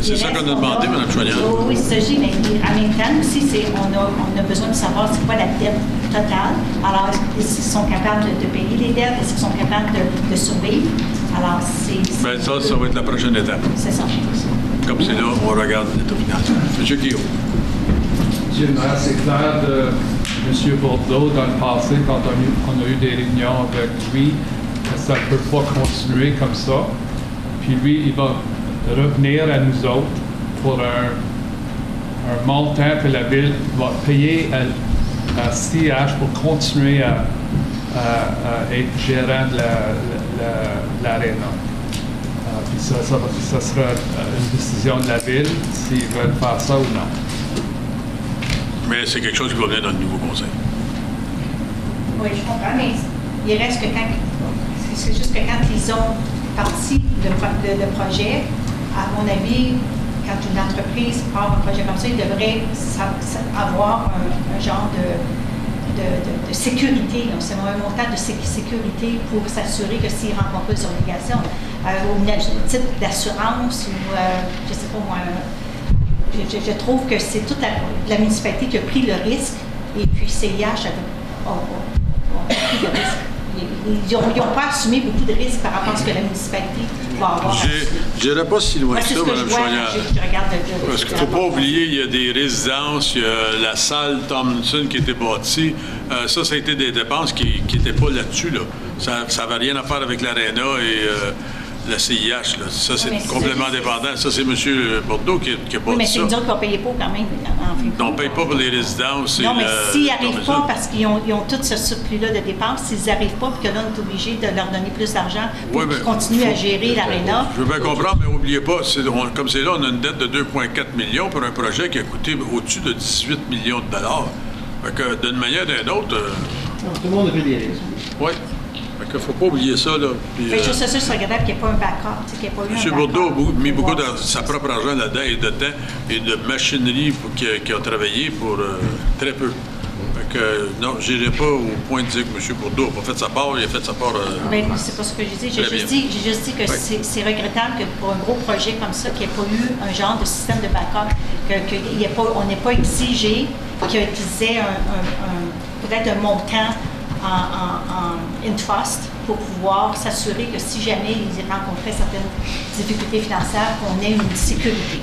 C'est ça qu'on a demandé, Mme Chouanière. Oui, c'est ça, mais en même temps aussi, on a besoin de savoir c'est quoi la dette totale. Alors, est-ce qu'ils sont capables de payer les dettes? Est-ce qu'ils sont capables de survivre? Alors, bien, ça va être la prochaine étape. C'est ça. Comme c'est là, on regarde l'état financier. M. Guillaume. Monsieur le maire, c'est clair de M. Bourdeau dans le passé, quand on a eu des réunions avec lui, que ça ne peut pas continuer comme ça. Puis lui, il va revenir à nous autres pour un montant que la ville va payer à CH pour continuer à être gérant de l'Arena. Puis ça sera une décision de la ville s'ils veulent faire ça ou non. Mais c'est quelque chose qui va venir dans le nouveau conseil. Oui, je comprends, mais il reste que c'est juste que quand ils ont partie le projet. À mon avis, quand une entreprise part un projet comme ça, il devrait avoir un genre de sécurité, c'est un montant de sécurité pour s'assurer que s'il ne rencontre pas les obligations, ou un titre d'assurance, ou je ne sais pas moi, je trouve que c'est toute la municipalité qui a pris le risque, et puis CIH ont pris le risque. Ils n'ont pas assumé beaucoup de risques par rapport à ce que la municipalité va avoir. Je n'irai pas si loin que ça, Mme Chouanière. Parce qu'il ne faut pas oublier, il y a des résidences, il y a la salle Tomlinson qui a été bâtie. Ça a été des dépenses qui n'étaient pas là-dessus. Là. Ça n'avait rien à faire avec l'Arena et la CIH. Là. Ça, c'est complètement dépendant. Ça, c'est M. Bordeaux qui a bâti ça. Oui, mais c'est nous autres qui n'ont payé pas quand même. On ne paye pas pour les résidences. Non, mais s'ils n'arrivent pas, parce qu'ils ont tout ce surplus-là de dépenses, s'ils n'arrivent pas, puis que là, on est obligé de leur donner plus d'argent pour qu'ils continuent à gérer l'Arena. Je veux bien comprendre, mais n'oubliez pas, comme c'est là, on a une dette de 2,4 millions pour un projet qui a coûté au-dessus de 18 millions de dollars. Fait que d'une manière ou d'une autre... tout le monde a pris des risques. Oui. Il ne faut pas oublier ça. Là. Puis, juste ça, c'est regrettable qu'il n'y ait pas un backup. Qu'il n'y ait pas eu M. Bourdeau a mis beaucoup de sa propre argent là-dedans et de temps et de machinerie qui a travaillé pour très peu. Fait que, non, je n'irai pas au point de dire que M. Bourdeau n'a pas fait sa part, il a fait sa part. Mais c'est pas ce que j'ai dit. J'ai juste dit que c'est regrettable que pour un gros projet comme ça, qu'il n'y ait pas eu un genre de système de backup, qu'on n'ait pas exigé qu'ils utilisaient peut-être un montant en trust pour pouvoir s'assurer que si jamais ils rencontraient certaines difficultés financières, qu'on ait une sécurité,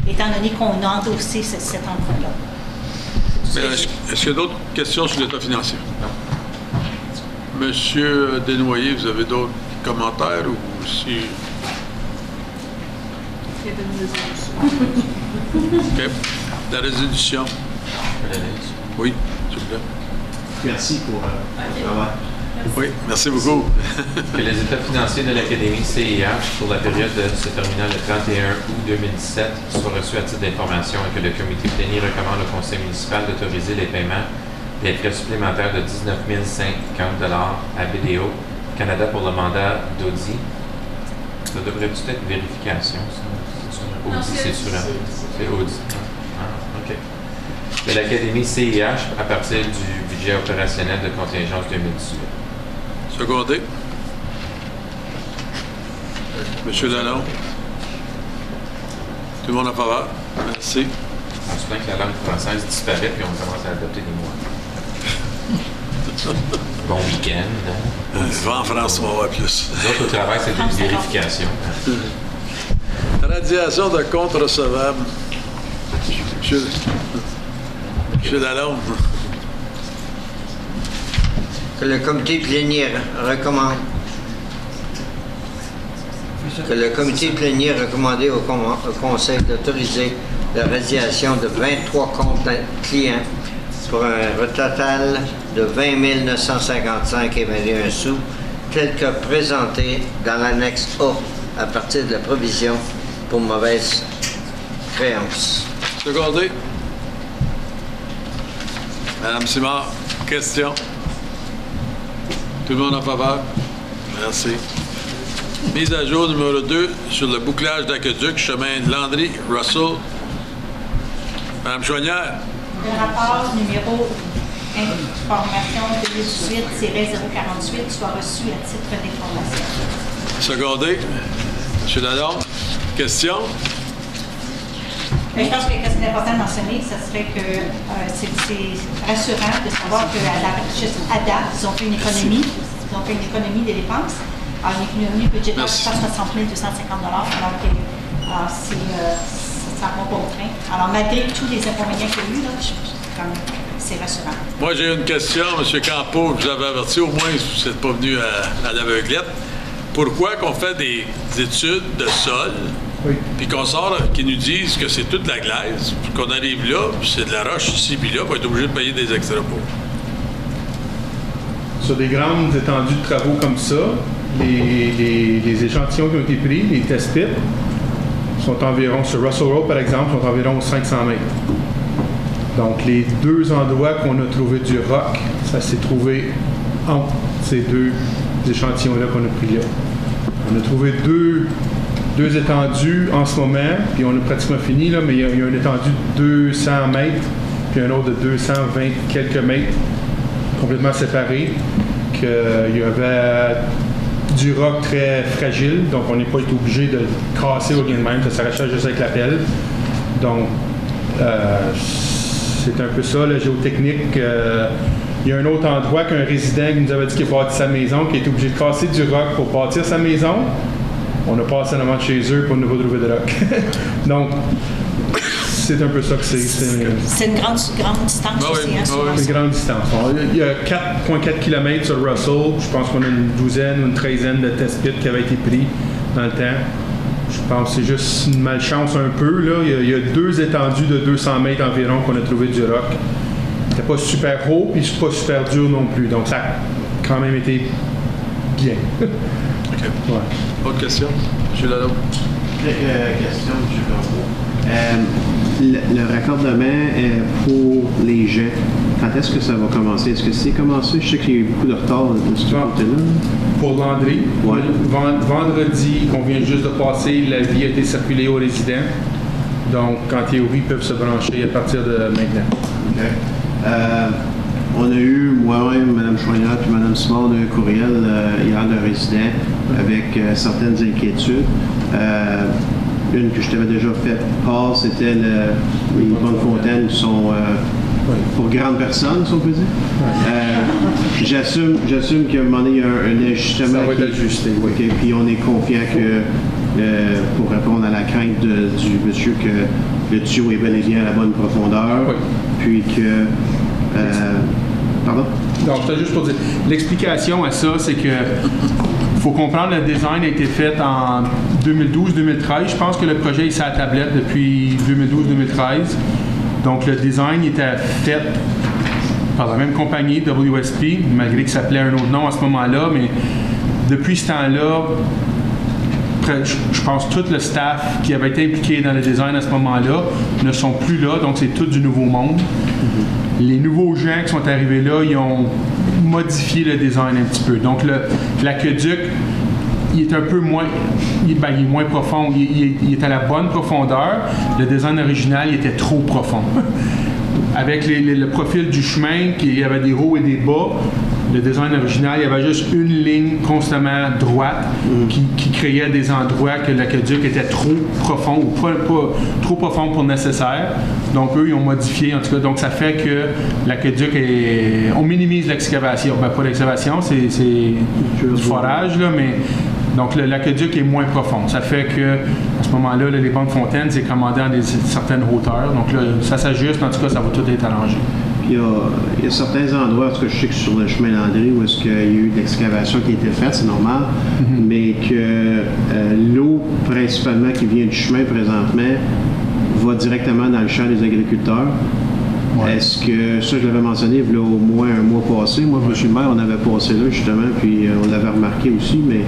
étant donné qu'on a endossé cet emprunt-là. Est-ce qu'il y a d'autres questions sur l'état financier? Non. Monsieur Desnoyers, vous avez d'autres commentaires ou si... Il y a une résolution. OK. La résolution. Oui, s'il vous plaît. Merci pour le travail. Oui, merci beaucoup. Que les états financiers de l'Académie CIH pour la période se terminant le 31 août 2017 soient reçus à titre d'information et que le comité plénier recommande au conseil municipal d'autoriser les paiements des frais supplémentaires de 19 050 $ à BDO Canada pour le mandat d'Audi. Ça devrait-tu être vérification, ça? Audi, c'est sûr. C'est Audi. Ah, OK. De l'Académie CIH à partir du budget opérationnel de contingence 2018. Secondé. Monsieur Lalonde. Tout le monde en faveur? Merci. On se plaint que la langue française disparaît puis on commence à adopter des mots. Bon week-end. Va en France, on va voir plus. Nous autres, au travail, c'est une vérification. Radiation de comptes recevables. Monsieur Lalonde. Que le comité plénier recommande. Que le comité plénier recommandé au conseil d'autoriser la radiation de 23 comptes clients pour un total de 20 955 et 21 sous, tel que présenté dans l'annexe A à partir de la provision pour mauvaise créance. Secondé. Madame Simard, question. Tout le monde en faveur? Merci. Mise à jour numéro 2 sur le bouclage d'aqueduc, chemin de Landry, Russell. Madame Chouanière. Le rapport numéro information 2018-048 soit reçu à titre d'information. Secondé. M. Lalonde, question? Je pense que ce qui est important de mentionner, ce serait que c'est rassurant de savoir qu'à date, ils ont fait une économie. Ils ont fait une économie des dépenses. Alors, une économie budgétaire de 160 250 alors que ça va pas au train. Alors, malgré tous les inconvénients qu'il y a eu, c'est rassurant. Moi, j'ai une question, M. Campeau, que vous avez averti, au moins, si vous n'êtes pas venu à l'aveuglette. Pourquoi qu'on fait des études de sol, puis qu'on sort, qui nous disent que c'est toute la glaise, puis qu'on arrive là, puis c'est de la roche ici, puis là, on va être obligé de payer des extra pour? Sur des grandes étendues de travaux comme ça, les échantillons qui ont été pris, les test pits, sont environ, sur Russell Road par exemple, sont environ 500 mètres. Donc les deux endroits qu'on a trouvé du roc, ça s'est trouvé entre ces deux échantillons-là qu'on a pris là. On a trouvé deux étendues en ce moment, puis on a pratiquement fini, là, mais il y a une étendue de 200 mètres, puis un autre de 220 quelques mètres, complètement séparés, qu'il y avait du roc très fragile, donc on n'est pas été obligé de le casser au gain de même, ça s'arrachait juste avec la pelle. Donc, c'est un peu ça, la géotechnique. Il y a un autre endroit qu'un résident qui nous avait dit qu'il a bâti sa maison, qui a été obligé de casser du roc pour bâtir sa maison. On a passé en avant de chez eux pour ne pas trouver de roc. Donc, c'est un peu ça que c'est. C'est une grande distance aussi, hein, sur une grande distance. Il y a 4,4 km sur Russell. Je pense qu'on a une douzaine ou une treizaine de test pits qui avaient été pris dans le temps. Je pense que c'est juste une malchance un peu. Là. Il y a 2 étendues de 200 mètres environ qu'on a trouvé du roc. C'était pas super haut, puis c'est pas super dur non plus. Donc, ça a quand même été bien. OK. Ouais. Autre question? M. Lalo. Quelques questions, M. Legault. Le raccordement pour les jets, quand est-ce que ça va commencer? Est-ce que c'est commencé? Je sais qu'il y a eu beaucoup de retard de ce côté-là. Pour Landry, ouais. Vendredi, qu'on vient juste de passer, la vie a été circulée aux résidents. Donc, en théorie, ils peuvent se brancher à partir de maintenant. OK. On a eu, moi-même, Mme Chouinard et Mme Simard, un courriel hier d'un résident avec certaines inquiétudes. Une que je t'avais déjà fait part, c'était les bonnes fontaines qui sont pour grandes personnes, si on peut dire. J'assume qu'à un moment donné, il y a un ajustement. Ça va être ajusté, oui. Okay, puis on est confiant que, pour répondre à la crainte du monsieur, que le tuyau est bel et bien à la bonne profondeur, oui. Puis que... pardon? Non, c'était juste pour dire. L'explication à ça, c'est que faut comprendre, le design a été fait en 2012-2013. Je pense que le projet est sur la tablette depuis 2012-2013. Donc, le design était fait par la même compagnie, WSP, malgré que ça s'appelait un autre nom à ce moment-là. Mais depuis ce temps-là, je pense que tout le staff qui avait été impliqué dans le design à ce moment-là ne sont plus là. Donc, c'est tout du nouveau monde. Les nouveaux gens qui sont arrivés là, ils ont modifié le design un petit peu. Donc, l'aqueduc, il est un peu moins... Il est moins profond. Il est à la bonne profondeur. Le design original, il était trop profond. Avec le profil du chemin, il y avait des hauts et des bas, le design original, il y avait juste une ligne constamment droite qui créait des endroits que l'aqueduc était trop profond ou pas trop profond pour nécessaire. Donc, eux, ils ont modifié, en tout cas. Donc, ça fait que l'aqueduc on minimise l'excavation. Ben, pas l'excavation, c'est du forage, là, mais... Donc, l'aqueduc est moins profond. Ça fait que, à ce moment-là, les bonnes fontaines, c'est commandé à certaines hauteurs. Donc, là, ça s'ajuste. En tout cas, ça va tout être arrangé. Il y a certains endroits, parce que je sais que sur le chemin Landry, où est-ce qu'il y a eu de l'excavation qui a été faite, c'est normal, mais que l'eau, principalement, qui vient du chemin présentement, va directement dans le champ des agriculteurs. Ouais. Est-ce que, ça, je l'avais mentionné il y a au moins un mois passé. Moi, M. le maire, on avait passé là, justement, puis on l'avait remarqué aussi, mais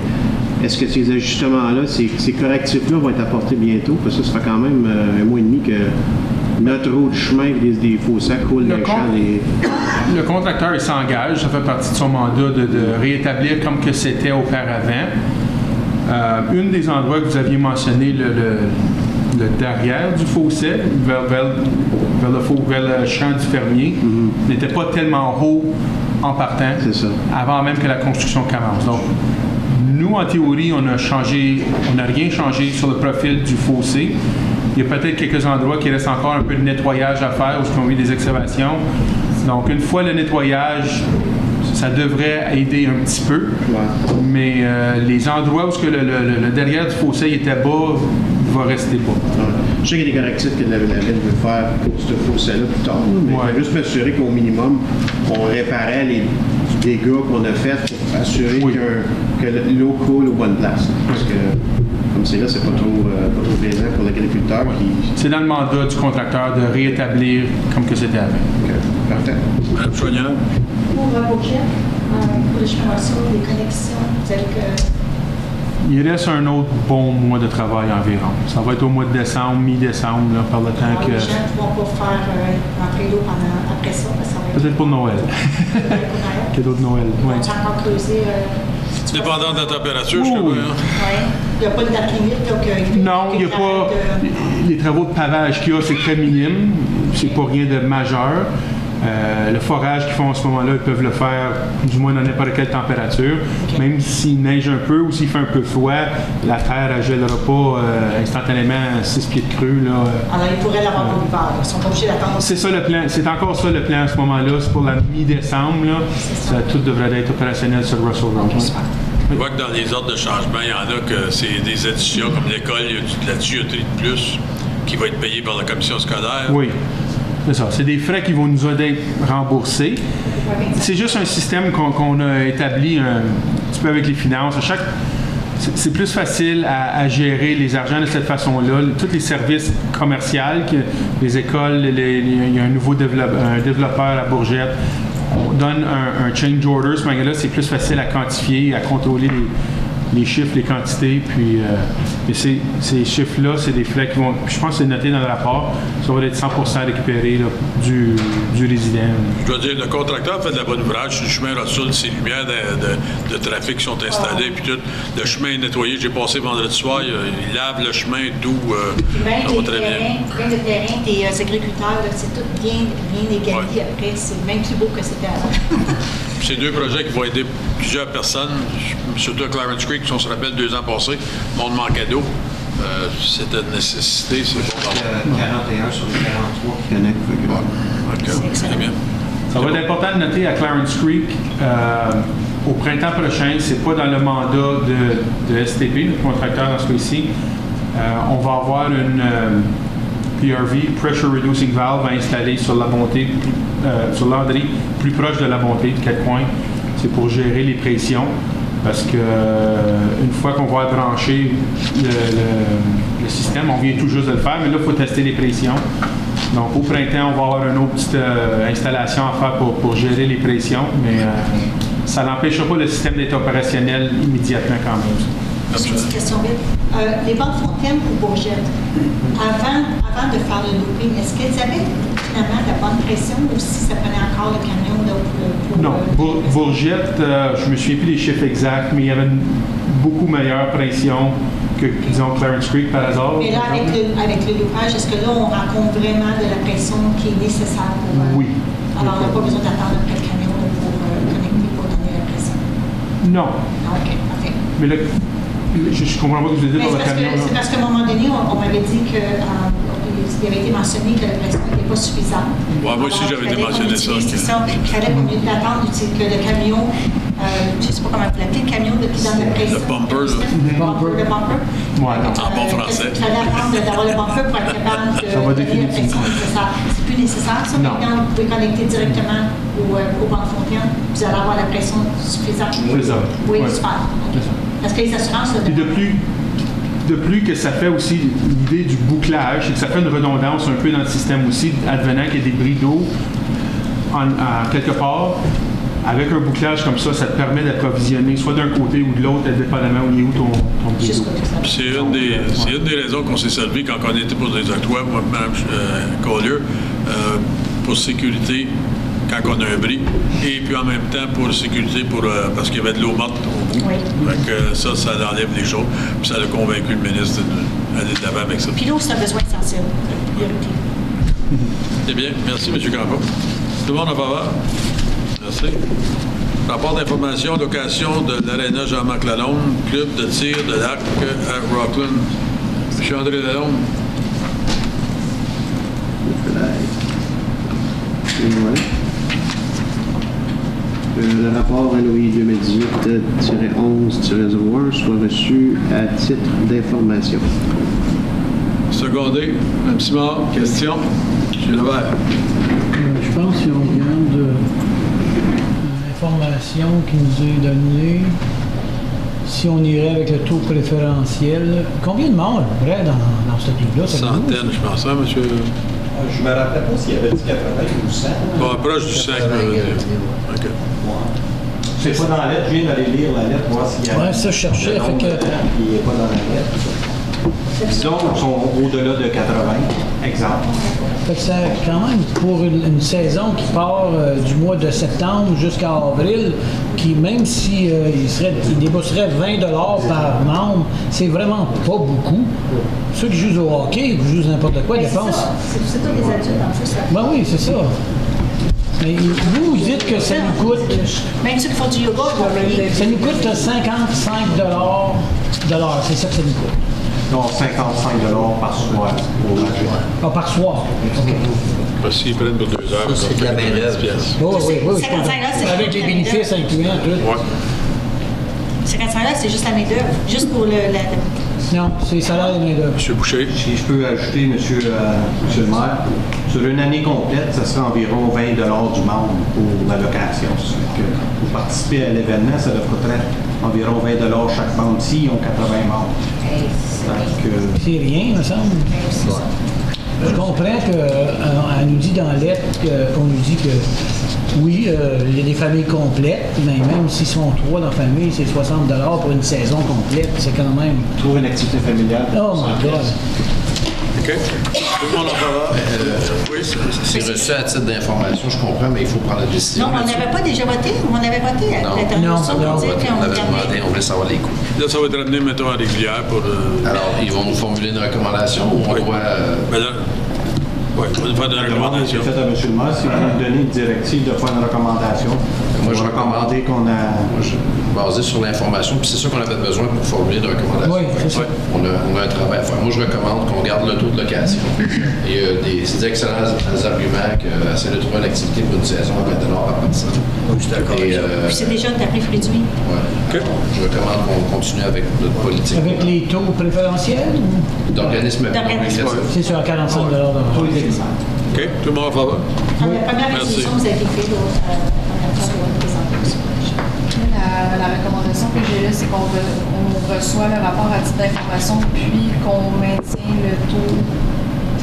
est-ce que ces ajustements-là, ces correctifs-là vont être apportés bientôt? Parce que ça fait quand même un mois et demi que notre route de chemin des fossés coule dans le champ. Le contracteur, il s'engage, ça fait partie de son mandat de réétablir comme que c'était auparavant. Une des endroits que vous aviez mentionné, le derrière du fossé, vers le champ du fermier, n'était pas tellement haut en partant, avant même que la construction commence. Donc, nous, en théorie, on n'a rien changé sur le profil du fossé. Il y a peut-être quelques endroits qui restent encore un peu de nettoyage à faire, où on a eu des excavations. Donc, une fois le nettoyage, ça devrait aider un petit peu. Ouais. Mais les endroits où le derrière du fossé était bas, va rester bas. Ouais. Je sais qu'il y a des correctifs que la ville veut faire pour ce fossé-là plus tard, mais il faut juste m'assurer qu'au minimum, on réparait les dégâts qu'on a faits pour assurer que l'eau coule aux bonnes places. Parce que, comme c'est là, c'est pas trop plaisant pour l'agriculteur. C'est dans le mandat du contracteur de réétablir comme que c'était avant. OK. Parfait. Mme Chouinard. Pour vos jets, pour le chemin les connexions, vous avez que... Il reste un autre bon mois de travail environ. Ça va être au mois de décembre, mi-décembre, par le temps que... Les gens ne vont pas faire rentrer l'eau après ça, parce que ça va être... Peut-être pour Noël. Pour Noël. Cadeau de Noël, oui. On va encore creuser Dépendant de la température, je crois. Hein? Oui. Il n'y a pas de date limite, donc... Non, il n'y a pas... Les travaux de pavage qu'il y a, c'est très minime. C'est pas rien de majeur. Le forage qu'ils font en ce moment-là, ils peuvent le faire du moins dans n'importe quelle température. Okay. Même s'il neige un peu ou s'il fait un peu froid, la terre ne gèlera pas instantanément 6 pieds de creux. Là. Alors, ils pourraient l'avoir pour l'hiver. Ils sont pas obligés d'attendre. C'est ça le plan. C'est encore ça le plan à ce moment-là. C'est pour la mi-décembre. Tout devrait être opérationnel sur Russell Road. Okay, super. On voit que dans les ordres de changement, il y en a que c'est des additions comme l'école, il y a de la tuyauterie de plus qui va être payée par la commission scolaire. Oui. C'est ça. C'est des frais qui vont nous être remboursés. C'est juste un système qu'on a établi un petit peu avec les finances. C'est plus facile à gérer les argents de cette façon-là. Tous les services commerciaux, les écoles, il y a un nouveau développeur à Bourgette. On donne un change order. Ce moment-là, c'est plus facile à quantifier, à contrôler les chiffres, les quantités. Puis, mais ces chiffres-là, c'est des frais qui vont... Je pense que c'est noté dans le rapport. Ça va être 100% récupéré là, du résident. Je dois dire, le contracteur fait de la bonne ouvrage. Le chemin Rossul, ces lumières de trafic qui sont installées. Puis tout, le chemin est nettoyé. J'ai passé vendredi soir. Ils lavent le chemin, tout. Ça va très bien. Même le terrain des agriculteurs, là, c'est tout bien égali après. C'est même plus beau que c'était avant. Ces deux projets qui vont aider plusieurs personnes, surtout à Clarence Creek, si on se rappelle 2 ans passés, monde manquait d'eau. C'était une nécessité, c'est bon d'avoir. 41 sur les 43 qui connectent. Très bien. Ça va être important de noter à Clarence Creek, au printemps prochain, c'est pas dans le mandat de STP, le contracteur dans ce cas-ci. On va avoir une PRV, Pressure Reducing Valve, installée sur la bonté, sur l'Andry, plus proche de la bonté de quel coin. C'est pour gérer les pressions. Parce que une fois qu'on va brancher le système, on vient tout juste de le faire, mais là, il faut tester les pressions. Donc, au printemps, on va avoir une autre petite installation à faire pour gérer les pressions, mais ça n'empêchera pas le système d'être opérationnel immédiatement quand même. J'ai une petite question vite. Les banques Fontaine ou Bourgette, avant de faire le looping, est-ce qu'elles avaient finalement la bonne pression ou si ça prenait encore le camion pour non, Bourgette, je me souviens plus des chiffres exacts, mais il y avait une beaucoup meilleure pression que, disons, Clarence Creek par hasard. Mais là, avec le loopage, est-ce que là, on rencontre vraiment de la pression qui est nécessaire pour... Oui. Alors, on n'a pas besoin d'attendre après le camion pour connecter, pour donner la pression? Non. OK, parfait. Mais là, je comprends pas ce que vous avez dit dans le camion. C'est parce qu'à un moment donné, on m'avait dit que il avait été mentionné que la pression n'était pas suffisante. Ouais, moi aussi, j'avais mentionné ça. C'est ça. Il fallait qu'on ait d'attendre que le camion, je ne sais pas comment vous l'appelez, le camion qui donne la pression. Le bumper, là. Le bumper. Ouais, en bon français. Il fallait attendre d'avoir le bumper pour être capable de donner la pression nécessaire. C'est plus nécessaire, ça. Non. Quand vous pouvez connecter directement au banque Fontaine, vous allez avoir la pression suffisante. C'est ça. Oui, super. Parce que les assurances... Et de plus que ça fait aussi l'idée du bouclage, c'est que ça fait une redondance un peu dans le système aussi, advenant qu'il y a des bris d'eau quelque part. Avec un bouclage comme ça te permet d'approvisionner soit d'un côté ou de l'autre, dépendamment où il est où ton bris d'eau. C'est une des raisons qu'on s'est servi quand on était pour des octrois, moi, Mme Collier, pour sécurité quand on a un bris, et puis en même temps pour sécurité, parce qu'il y avait de l'eau morte au bout. Oui. Donc ça enlève les choses. Puis ça a convaincu le ministre d'aller de l'avant avec ça. Puis l'eau, c'est un besoin essentiel. Priorité. C'est bien. Merci, M. Campo. Tout le monde en faveur? Merci. Rapport d'information, location de l'Arena Jean-Marc Lalonde, club de tir de l'arc à Rockland. M. André Lalonde. Le rapport LOI 2018-11-01 soit reçu à titre d'information. Secondé. Mme Simard, question. M. Levert. Je pense si on regarde l'information qui nous est donnée, si on irait avec le taux préférentiel, combien de morts à peu près dans ce club-là? Centaines, je pense, hein, monsieur? Je me rappelle pas s'il y avait du 80 ou 100. Bon, proche du 100, OK. C'est pas dans la lettre, je viens d'aller lire la lettre, voir s'il y a... Ouais, ça, je cherchais. Fait que... Il n'est pas dans la lettre. Disons qu'ils sont au-delà de 80, exemple. Fait que c'est quand même pour une saison qui part du mois de septembre jusqu'à avril, qui même si il débourserait 20 $ par membre, c'est vraiment pas beaucoup. Ceux qui jouent au hockey, qui jouent n'importe quoi, dépensent. C'est tous des adultes en plus. Ben oui, c'est ça. Mais vous dites que ça nous coûte. Même ceux qui font du yoga, ils vont payer. Ça nous coûte 55 $, c'est ça que ça nous coûte. Non, 55 $ par soir au match. Ah, par soir. OK. Parce qu'ils prennent pour 2 heures. Ça, c'est de la main-d'œuvre. Oui, 55 $, c'est avec les bénéfices incluants, tout. Ouais. 55 $, c'est juste la main-d'œuvre. Juste pour Non, c'est le salaire de main-d'œuvre. M. Boucher. Si je peux ajouter, monsieur le maire, sur une année complète, ça serait environ 20 $ du membre pour la location. Ça fait que pour participer à l'événement, ça leur coûterait environ 20 $ chaque membre. S'ils ont 80 membres. C'est rien, me semble. Je comprends qu'elle nous dit dans la lettre qu'on nous dit que oui, il y a des familles complètes, mais même s'ils sont 3 dans la famille, c'est 60 $ pour une saison complète. C'est quand même. Pour une activité familiale. Oh my God! OK. Tout le monde en parle. Oui, c'est reçu à titre d'information, je comprends, mais il faut prendre la décision. Non, on n'avait pas déjà voté. On avait voté à la dernière on on avait demandé, on voulait savoir les coûts. Là, ça va être ramené, mettons, à régulière pour... Alors, ils vont nous formuler une recommandation ou on doit... Ben là, oui, on va nous faire une recommandation. C'est fait à M. le maire, si vous nous donnez une directive de faire une recommandation. Moi, je recommande qu'on a... Basé sur l'information, puis c'est ça qu'on avait besoin pour formuler une recommandation. Oui, c'est ça. On a un travail à faire. Moi, je recommande qu'on garde le taux de location. Et des excellents arguments que essayer de trouver l'activité pour une saison à 20 $ par personne. Oui, je suis d'accord. Puis c'est déjà un tarif réduit. Ouais. Je recommande qu'on continue avec notre politique. Avec les taux préférentiels? D'organismes. C'est sur 45 $. OK, tout le monde en faveur? La première résolution vous avez fait La recommandation que j'ai là, c'est qu'on reçoit le rapport à titre d'information, puis qu'on maintient le taux.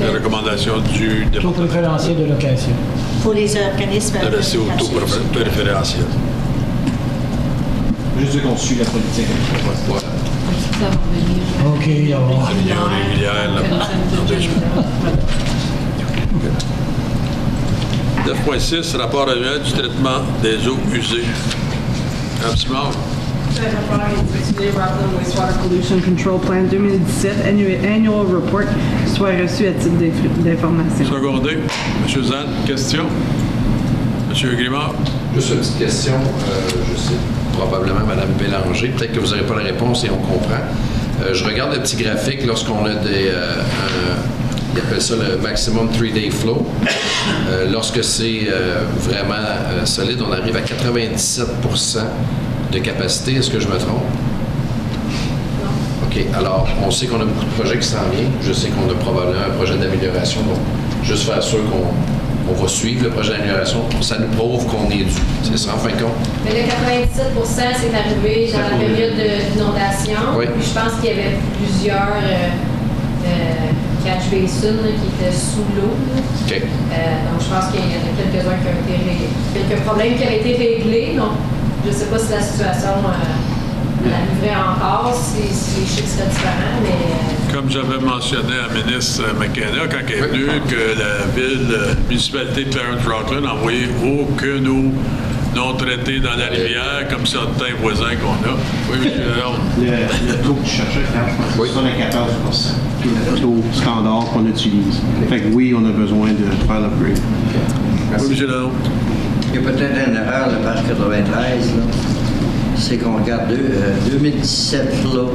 La recommandation du Taux préférentiel de location. Pour les organismes. De rester au taux préférentiel. Juste dire qu'on suit la politique. Voilà. Ça va venir. OK, alors. Réunion régulière, là, dans 2 jours. 9.6, rapport annuel du traitement des eaux usées. Absolument. Le rapport est intitulé Rockland Wastewater Pollution Control Plan 2017 Annual Report, soit reçu à titre d'information. Secondé. M. Zan, question? M. Grimard? Juste une petite question. Je sais probablement Mme Bélanger. Peut-être que vous n'aurez pas la réponse et on comprend. Je regarde le petit graphique lorsqu'on a ils appellent ça le maximum 3-day flow. Lorsque c'est vraiment solide, on arrive à 97 % de capacité. Est-ce que je me trompe? OK. Alors, on sait qu'on a beaucoup de projets qui s'en viennent. Je sais qu'on a probablement un projet d'amélioration. Donc, juste faire sûr qu'on va suivre le projet d'amélioration. Ça nous prouve qu'on est dû. C'est ça, en fin de compte? Mais le 97 % c'est arrivé dans la période d'inondation. Oui. Je pense qu'il y avait plusieurs catch basin qui étaient sous l'eau. OK. Donc, je pense qu'il y en a quelques-uns qui ont été quelques problèmes qui avaient été réglés. Donc, je ne sais pas si la situation arriverait encore, si les chiffres seraient différents, mais... Comme j'avais mentionné à la ministre McKenna quand elle est venue, que la municipalité de Clarence-Rockland n'a envoyé aucune eau non traitée dans la rivière, comme certains voisins qu'on a. Oui, M. Léon. Le taux que tu cherchais, je pense que c'est 74 %. Puis le taux standard qu'on utilise. Fait que oui, on a besoin de faire l'upgrade. Oui, M. Léon. Il y a peut-être une erreur, le page 93, là. C'est qu'on regarde 2017 flow.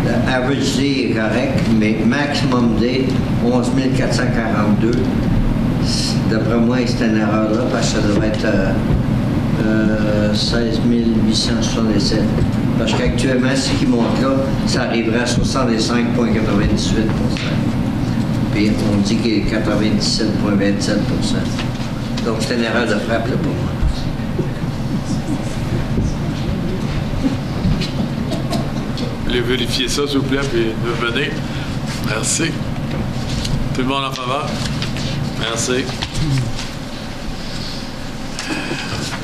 Le average day est correct, mais maximum day, 11 442. D'après moi, c'est une erreur là, parce que ça devrait être 16 867. Parce qu'actuellement, ce qui monte là, ça arriverait à 65,98 %. Puis on dit qu'il est 97,27 %. Donc c'est une erreur de frappe là pour moi. Vous voulez vérifier ça, s'il vous plaît, puis nous venez. Merci. Tout le monde en faveur? Merci.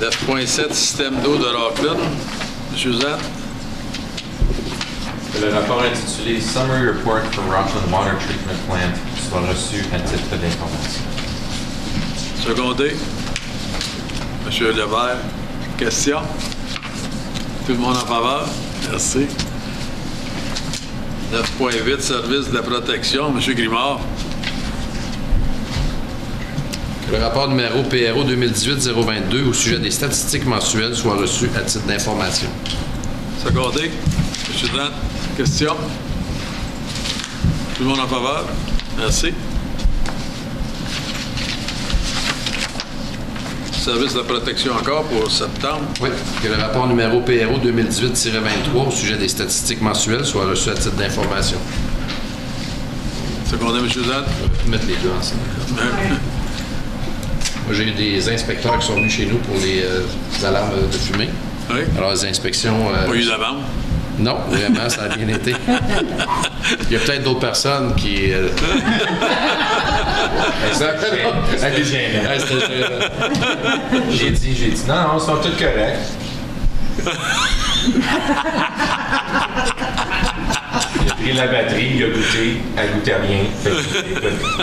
9.7, système d'eau de Rockland. M. Zan? Que le rapport intitulé Summary Report for Rockland Water Treatment Plant soit reçu à titre d'information. Secondé. Monsieur Levert. Question? Tout le monde en faveur? Merci. 9.8, service de la protection. Monsieur Grimard. Que le rapport numéro PRO 2018-022 au sujet des statistiques mensuelles soit reçu à titre d'information. Secondé. Monsieur Dante. Question? Tout le monde en faveur? Merci. Service de la protection encore pour septembre. Oui. Que le rapport numéro PRO 2018-23 au sujet des statistiques mensuelles soit reçu à titre d'information. Secondé, M. Zad. On va mettre les deux ensemble. Moi, j'ai eu des inspecteurs qui sont venus chez nous pour les alarmes de fumée. Oui. Alors, les inspections... Pas eu d'avance? Non, vraiment, ça a bien été. Il y a peut-être d'autres personnes qui... J'ai dit, non, ils sont tous corrects. Il a pris la batterie, il a goûté, elle goûtait à rien. Fait que,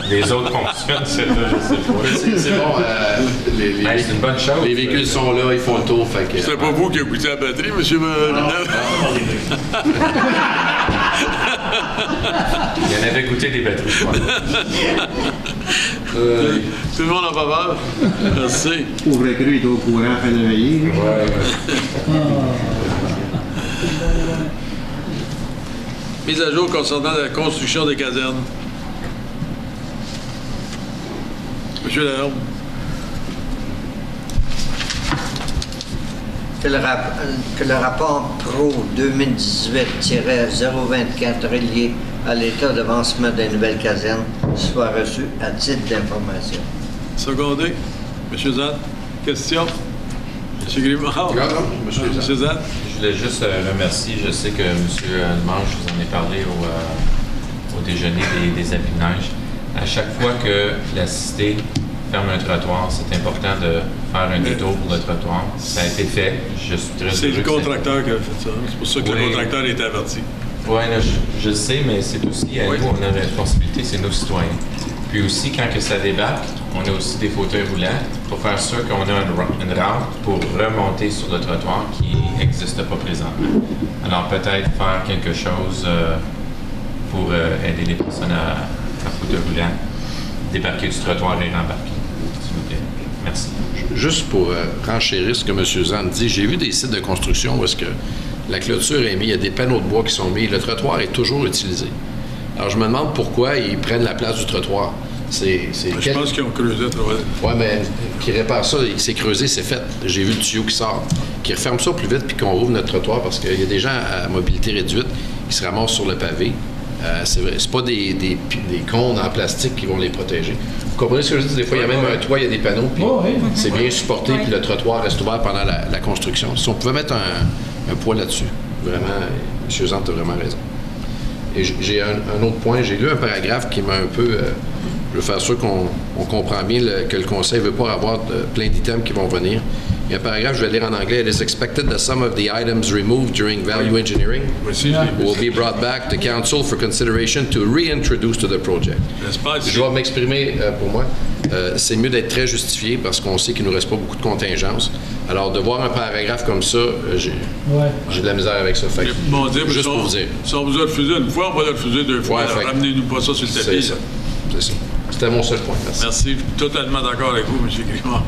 les autres fonctionnent, celle-là, je sais pas. C'est bon, c'est une bonne chose. Les véhicules sont là, ils font le tour. C'est pas vous qui avez goûté la batterie, M. Il y en avait goûté des batteries. Tout le monde en faveur? Merci. Ouvre cru, il est au courant à fin de veiller. Mise à jour concernant la construction des casernes. Monsieur Larome. Que le rapport PRO 2018-024 relié à l'état d'avancement des nouvelles casernes soit reçu à titre d'information. Secondé. M. Zad. Question? M. Grimard. M. Zad. Je voulais juste remercier, je sais que M. Lemange, je vous en ai parlé au déjeuner des Apinages. À chaque fois que la cité ferme un trottoir, c'est important de faire un détour pour le trottoir. Ça a été fait. Je suis très heureux. C'est le contracteur qui a fait ça. C'est pour ça que le contracteur est averti. Oui, je le sais, mais c'est aussi à nous, on a la responsabilité, c'est nos citoyens. Puis aussi, quand que ça débarque, on a aussi des fauteuils roulants pour faire sûr qu'on a une rampe pour remonter sur le trottoir qui n'existe pas présentement. Alors peut-être faire quelque chose pour aider les personnes à fauteuil roulant, débarquer du trottoir et rembarquer, s'il vous plaît. Merci. Juste pour renchérir ce que M. Zand dit, j'ai vu des sites de construction où est-ce que la clôture est mise, il y a des panneaux de bois qui sont mis, le trottoir est toujours utilisé. Alors, je me demande pourquoi ils prennent la place du trottoir. Je pense qu'ils ont creusé. Oui, mais qui répare ça, il s'est creusé, c'est fait. J'ai vu le tuyau qui sort. Qui referme ça plus vite puis qu'on rouvre notre trottoir parce qu'il y a des gens à mobilité réduite qui se ramassent sur le pavé. C'est pas des cônes en plastique qui vont les protéger. Vous comprenez ce que je dis? Des fois, il y a même un toit, il y a des panneaux, puis c'est bien supporté, puis le trottoir reste ouvert pendant la construction. Si on pouvait mettre un poids là-dessus, vraiment, M. Zant a vraiment raison. Et j'ai un autre point. J'ai lu un paragraphe qui m'a un peu... je veux faire sûr qu'on comprend bien que le Conseil ne veut pas avoir plein d'items qui vont venir. Il y a un paragraphe, je vais lire en anglais. It is expected that some of the items removed during value engineering will be brought back to Council for consideration to reintroduce to the project. Je dois m'exprimer pour moi. C'est mieux d'être très justifié parce qu'on sait qu'il ne nous reste pas beaucoup de contingences. Alors, de voir un paragraphe comme ça, j'ai de la misère avec ça. Fait, juste pour vous dire. Si on vous a refusé une fois, on va le refuser deux fois. Ramenez-nous pas ça sur le tapis. C'est ça. C'était mon seul point. Merci. Merci. Je suis totalement d'accord avec vous, M. Grimard.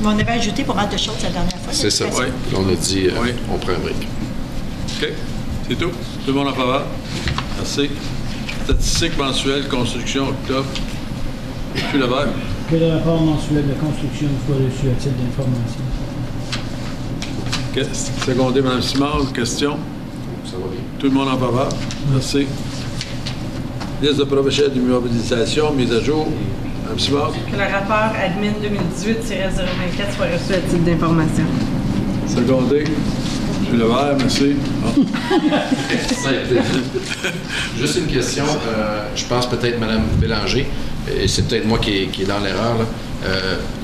Mais on avait ajouté pas mal de choses la dernière fois. C'est ça. Oui. On a dit, on prend un break. OK. C'est tout. Tout le monde en faveur? Merci. Statistiques mensuelles, construction, octobre. M. Levert. Que le rapport mensuel de construction soit reçu à titre d'information. Secondé, Mme Simard. Question? Ça va bien. Tout le monde en faveur? Merci. Liste de projets d'immobilisation, mise à jour. Mme Simard. Que le rapport admin 2018-024 soit reçu à titre d'information. Secondé. M. Levert, merci. Oh. Juste une question. Je pense peut-être Mme Bélanger, et c'est peut-être moi qui est dans l'erreur.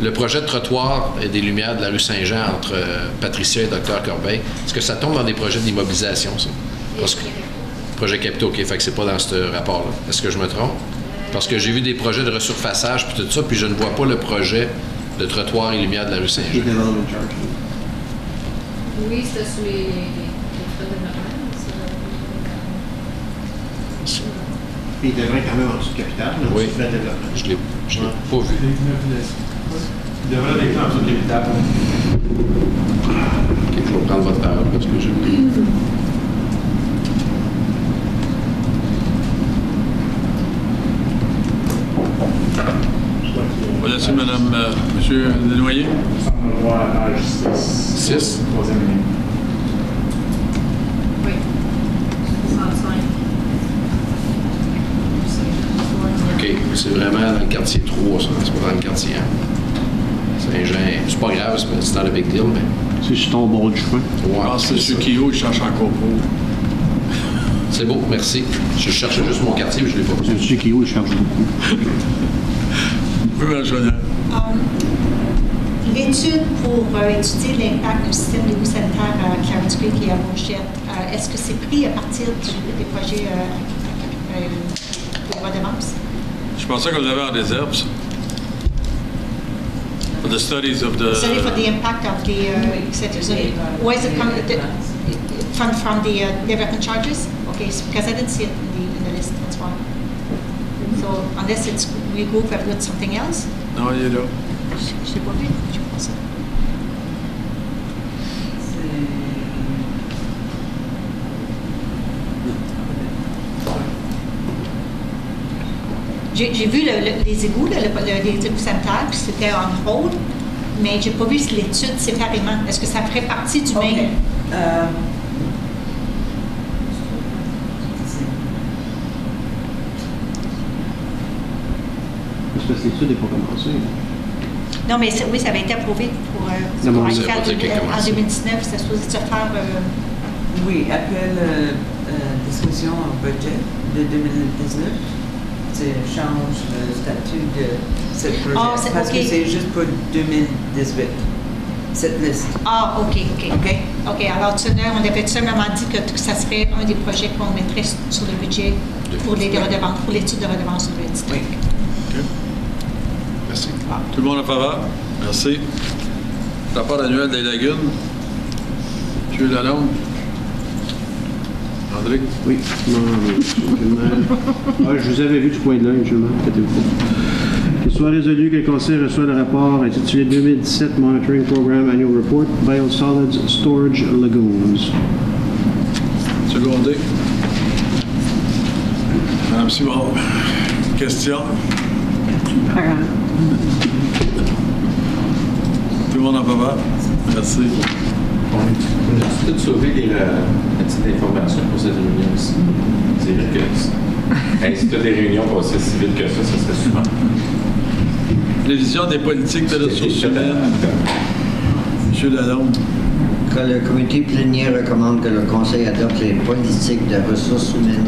Le projet de trottoir et des lumières de la rue Saint-Jean entre Patricia et Dr Corbeil, est-ce que ça tombe dans des projets d'immobilisation, ça? Projet capitaux, OK. Fait que c'est pas dans ce rapport-là. Est-ce que je me trompe? Parce que j'ai vu des projets de resurfaçage puis tout ça, puis je ne vois pas le projet de trottoir et lumière de la rue Saint-Jean. Oui, c'était sur les frais de développement. Il devrait quand même en dessous de capital, mais en Oui. dessous de frais de développement. Je l'ai pas vu. Il devrait être en dessous de capital. OK, je vais prendre votre parole parce que j'ai oublié. Voilà, c'est Monsieur Desnoyers. On va à justice. 6. Troisième ligne. Oui. 65. OK, c'est vraiment dans le quartier 3, ça. C'est pas dans le quartier 1. Saint-Jean, c'est pas grave, c'est dans le big deal, mais... C'est sur ton bord du chemin. Ouais, Je pense que M. Kio, il cherche encore pour. C'est beau, merci. Je cherchais juste mon quartier, mais je l'ai pas vu. M. Kio, il cherche beaucoup. Oui, Mme Joignard. L'étude pour étudier l'impact du système d'égout sanitaire à Clarence Creek et à Rochette, est-ce que c'est pris à partir des projets de redevance? Je pensais qu'on l'avait en réserve, ça. For the studies of the... Sorry for the impact of the, where is it coming, from the development charges? Okay, so, because I didn't see it in the list, that's why. So unless it's regrouped with something else? Non, il est là. Je l'ai pas vu, je pense. J'ai vu les égouts, les égouts sanitaires, puis c'était en rôle, mais j'ai pas vu l'étude séparément. Est-ce que ça ferait partie du même? Parce que l'étude n'est pas commencée. Non, mais oui, ça avait été approuvé pour Non, mais en 2019, c'est supposé se faire. Oui, après la discussion au budget de 2019, tu changes le statut de ce projet. Ah, parce que c'est juste pour 2018, cette liste. Ah, OK. OK, alors on avait simplement dit que ça serait un des projets qu'on mettrait sur le budget pour les redevances, pour l'étude de redevances sur le district. OK. Merci. Tout le monde en faveur? Merci. Rapport annuel des lagunes. M. Lalonde. André? Oui, je vous avais vu du coin de l'œil, je m'en Qu'il soit résolu que le Conseil reçoit le rapport intitulé 2017 Monitoring Program Annual Report Biosolids Storage Lagoons. Secondé. Madame Simon, question? Tout le monde en faveur? Merci. On a peut-être sauvé la petite information pour cette réunion ici. C'est vrai que si tu as des réunions passées si vite que ça serait souvent. Révision des politiques de ressources humaines. M. Lalonde. Que le comité plénier recommande que le Conseil adopte les politiques de ressources humaines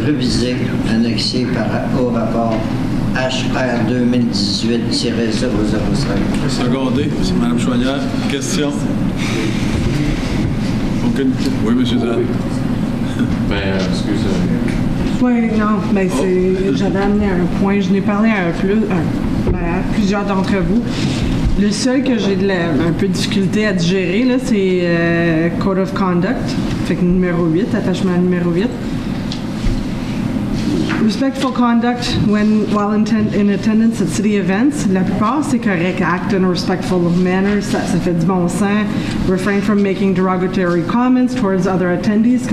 révisées, annexées au rapport HR 2018-005. Secondé, c'est Mme Chouanière. Question? Aucune? Oui, M. Zahn. Excusez-moi. Oui, non, ben j'avais amené un point. Je n'ai parlé à plusieurs d'entre vous. Le seul que j'ai un peu de difficulté à digérer, là, c'est Code of Conduct, fait que numéro 8, attachement numéro 8. Respectful conduct while in attendance at city events. La plupart, c'est correct. Act in a respectful manner, ça fait du bon sens. Refrain from making derogatory comments towards other attendees.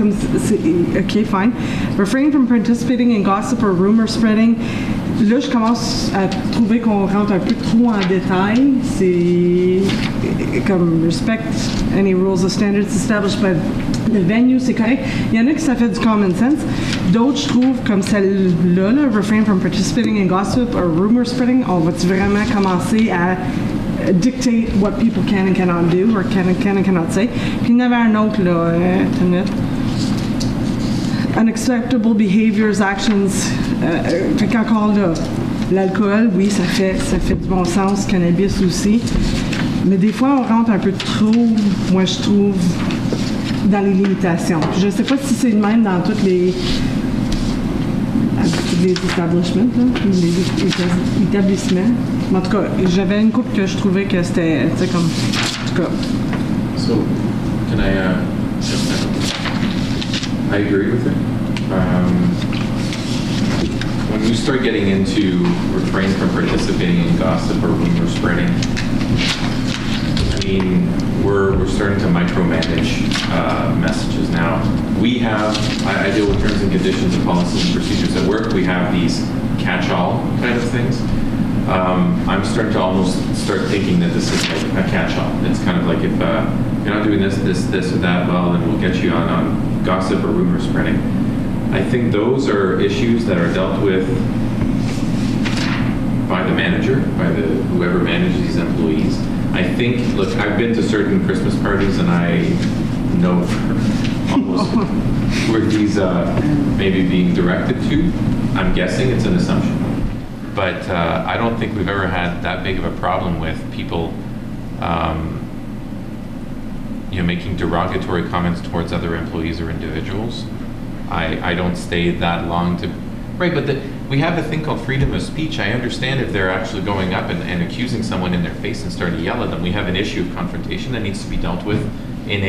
OK, fine. Refrain from participating in gossip or rumor spreading. Là, je commence à trouver qu'on rentre un peu trop en détail. C'est comme respect any rules or standards established by the venue, c'est correct. Il y en a qui ça fait du common sense. D'autres, je trouve, comme celle-là, refrain from participating in gossip or rumor spreading, on va-tu vraiment commencer à dictate what people can and cannot do or can and cannot say? Puis il y en avait un autre, là, unacceptable behaviors, actions. Fait qu'encore là, l'alcool, oui, ça fait du bon sens, cannabis aussi. Mais des fois, on rentre un peu trop, moi je trouve, dans les limitations. Je ne sais pas si c'est le même dans tous les establishments, là, les établissements. Mais en tout cas, j'avais une couple que je trouvais que c'était, tu sais, comme, en tout cas. So, can I agree with it. When we start getting into refrain from participating in gossip or rumor spreading, I mean, we're starting to micromanage messages now. We have, I deal with terms and conditions and policies and procedures at work. We have these catch-all kind of things. I'm starting to almost start thinking that this is like a catch-all. It's kind of like if you're not doing this, or that, well, then we'll get you on gossip or rumor spreading. I think those are issues that are dealt with by the manager, by whoever manages these employees. I think, look, I've been to certain Christmas parties and I know almost where these maybe being directed to. I'm guessing it's an assumption. But I don't think we've ever had that big of a problem with people making derogatory comments towards other employees or individuals. I don't stay that long to... Right, but we have a thing called freedom of speech. I understand if they're actually going up and accusing someone in their face and starting to yell at them. We have an issue of confrontation that needs to be dealt with in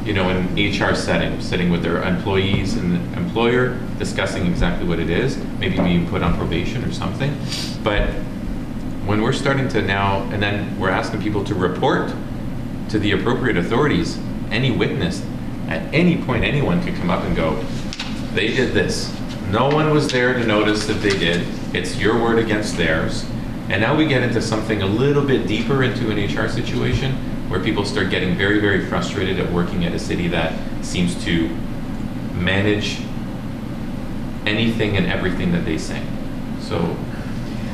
an HR setting, sitting with their employees and the employer, discussing exactly what it is, maybe being put on probation or something. But when we're starting to now, and then we're asking people to report to the appropriate authorities, any witness, at any point, anyone could come up and go, they did this. No one was there to notice that they did. It's your word against theirs. And now we get into something a little bit deeper into an HR situation where people start getting very, very frustrated at working at a city that seems to manage anything and everything that they say. So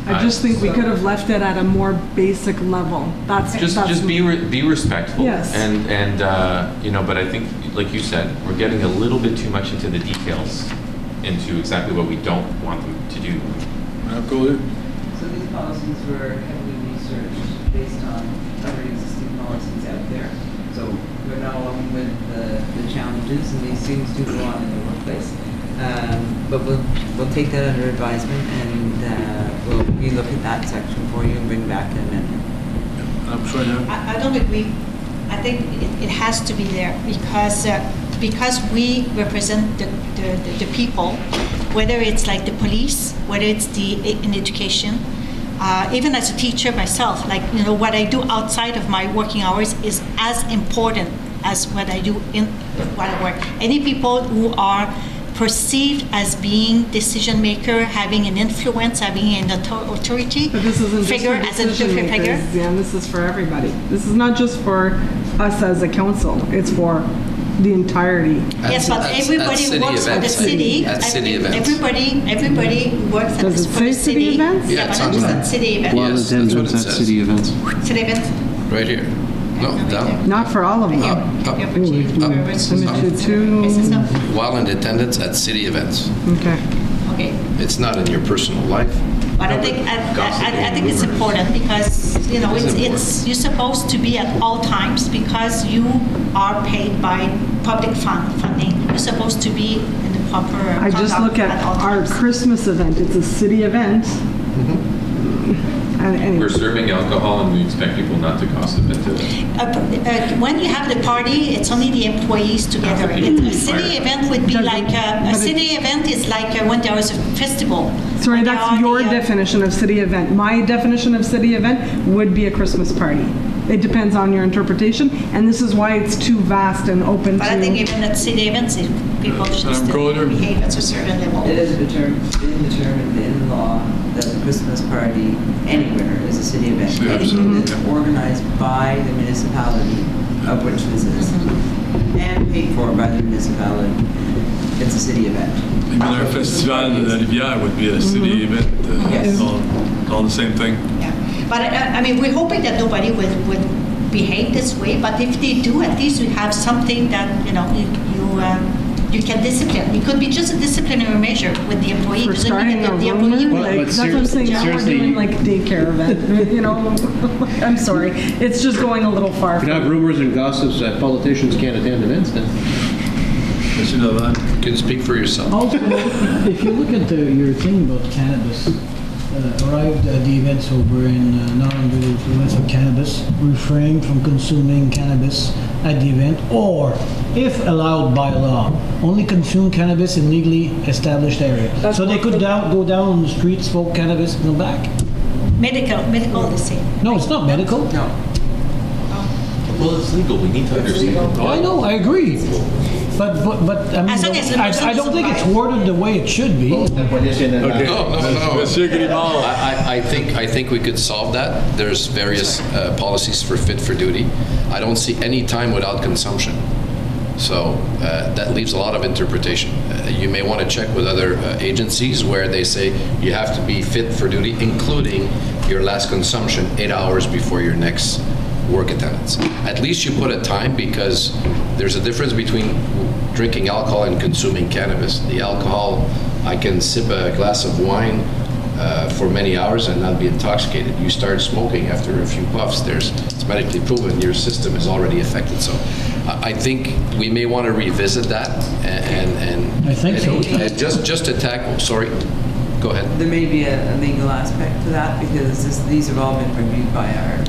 I just think we could have left it at a more basic level. That's just be respectful. Yes. And but I think, like you said, we're getting a little bit too much into the details, into exactly what we don't want them to do. Absolutely. So these policies were heavily researched based on other existing policies out there. So we're not alone with the challenges, and these things do go on in the workplace. But we'll take that under advisement, and we'll relook at that section for you and bring back an amendment. I'm sure. I don't agree. I think it has to be there because we represent the people, whether it's like the police, whether it's in education. Even as a teacher myself, what I do outside of my working hours is as important as what I do while I work. Any people who are perceived as being decision maker, having an influence, having an authority figure as a different figure. Yeah, this is for everybody. This is not just for us as a council. It's for the entirety. Yes, but everybody works for the city. At city events. Everybody works for the city. Events? Yeah, but not just at city events. Yes, that's what it says. City events. City events. Right here. No, down. Not for all of them. Up. Limited to... While in attendance at city events. Okay. Okay. It's not in your personal life. But I think it's important because it's you're supposed to be at all times because you are paid by public funding. You're supposed to be in the proper. I just look at our Christmas event. It's a city event. Anyway. We're serving alcohol and we expect people not to gossip into it. When you have the party, it's only the employees together. A city event would be like a city event is like when there is a festival. Sorry, that's your definition of city event. My definition of city event would be a Christmas party. It depends on your interpretation, and this is why it's too vast and open but to... I think even at city events, people should still behave at a certain level. It is determined in law that a Christmas party anywhere is a city event. Anything that's organized by the municipality of which this is and paid for by the municipality, it's a city event. Even our festival de la Rivière would be a city event. Yes. All the same thing. Yeah. But I mean, we're hoping that nobody would behave this way. But if they do, at least we have something that you you can discipline. It could be just a disciplinary measure with the employee. For Doesn't mean starting a that the rumor, employee will. like, that's what I'm saying, now we're doing like daycare event, you know? I'm sorry, it's just going a little far. If you have rumors and gossips that politicians can't attend events, then. Monsieur Navarre. You can speak for yourself. Also, if you look at your thing about cannabis, arrived at the events over in not under the influence of cannabis, refrain from consuming cannabis at the event, or if allowed by law, only consume cannabis in legally established areas. So they could go down the street, smoke cannabis, and come back. Medical, they say. No, it's not medical. No. Well, it's legal. We need to understand. Oh, I know, I agree. But I mean, As long as the person I don't think it's doesn't worded the way it should be. No. Monsieur Grimard. I think we could solve that. There's various policies for fit for duty. I don't see any time without consumption. So that leaves a lot of interpretation. You may want to check with other agencies where they say you have to be fit for duty, including your last consumption 8 hours before your next work attendance. At least you put a time, because there's a difference between drinking alcohol and consuming cannabis. The alcohol, I can sip a glass of wine for many hours and not be intoxicated. You start smoking after a few puffs, it's medically proven your system is already affected. So I think we may want to revisit that and I think so. And just to tackle, sorry, go ahead. There may be a legal aspect to that, because these have all been reviewed by our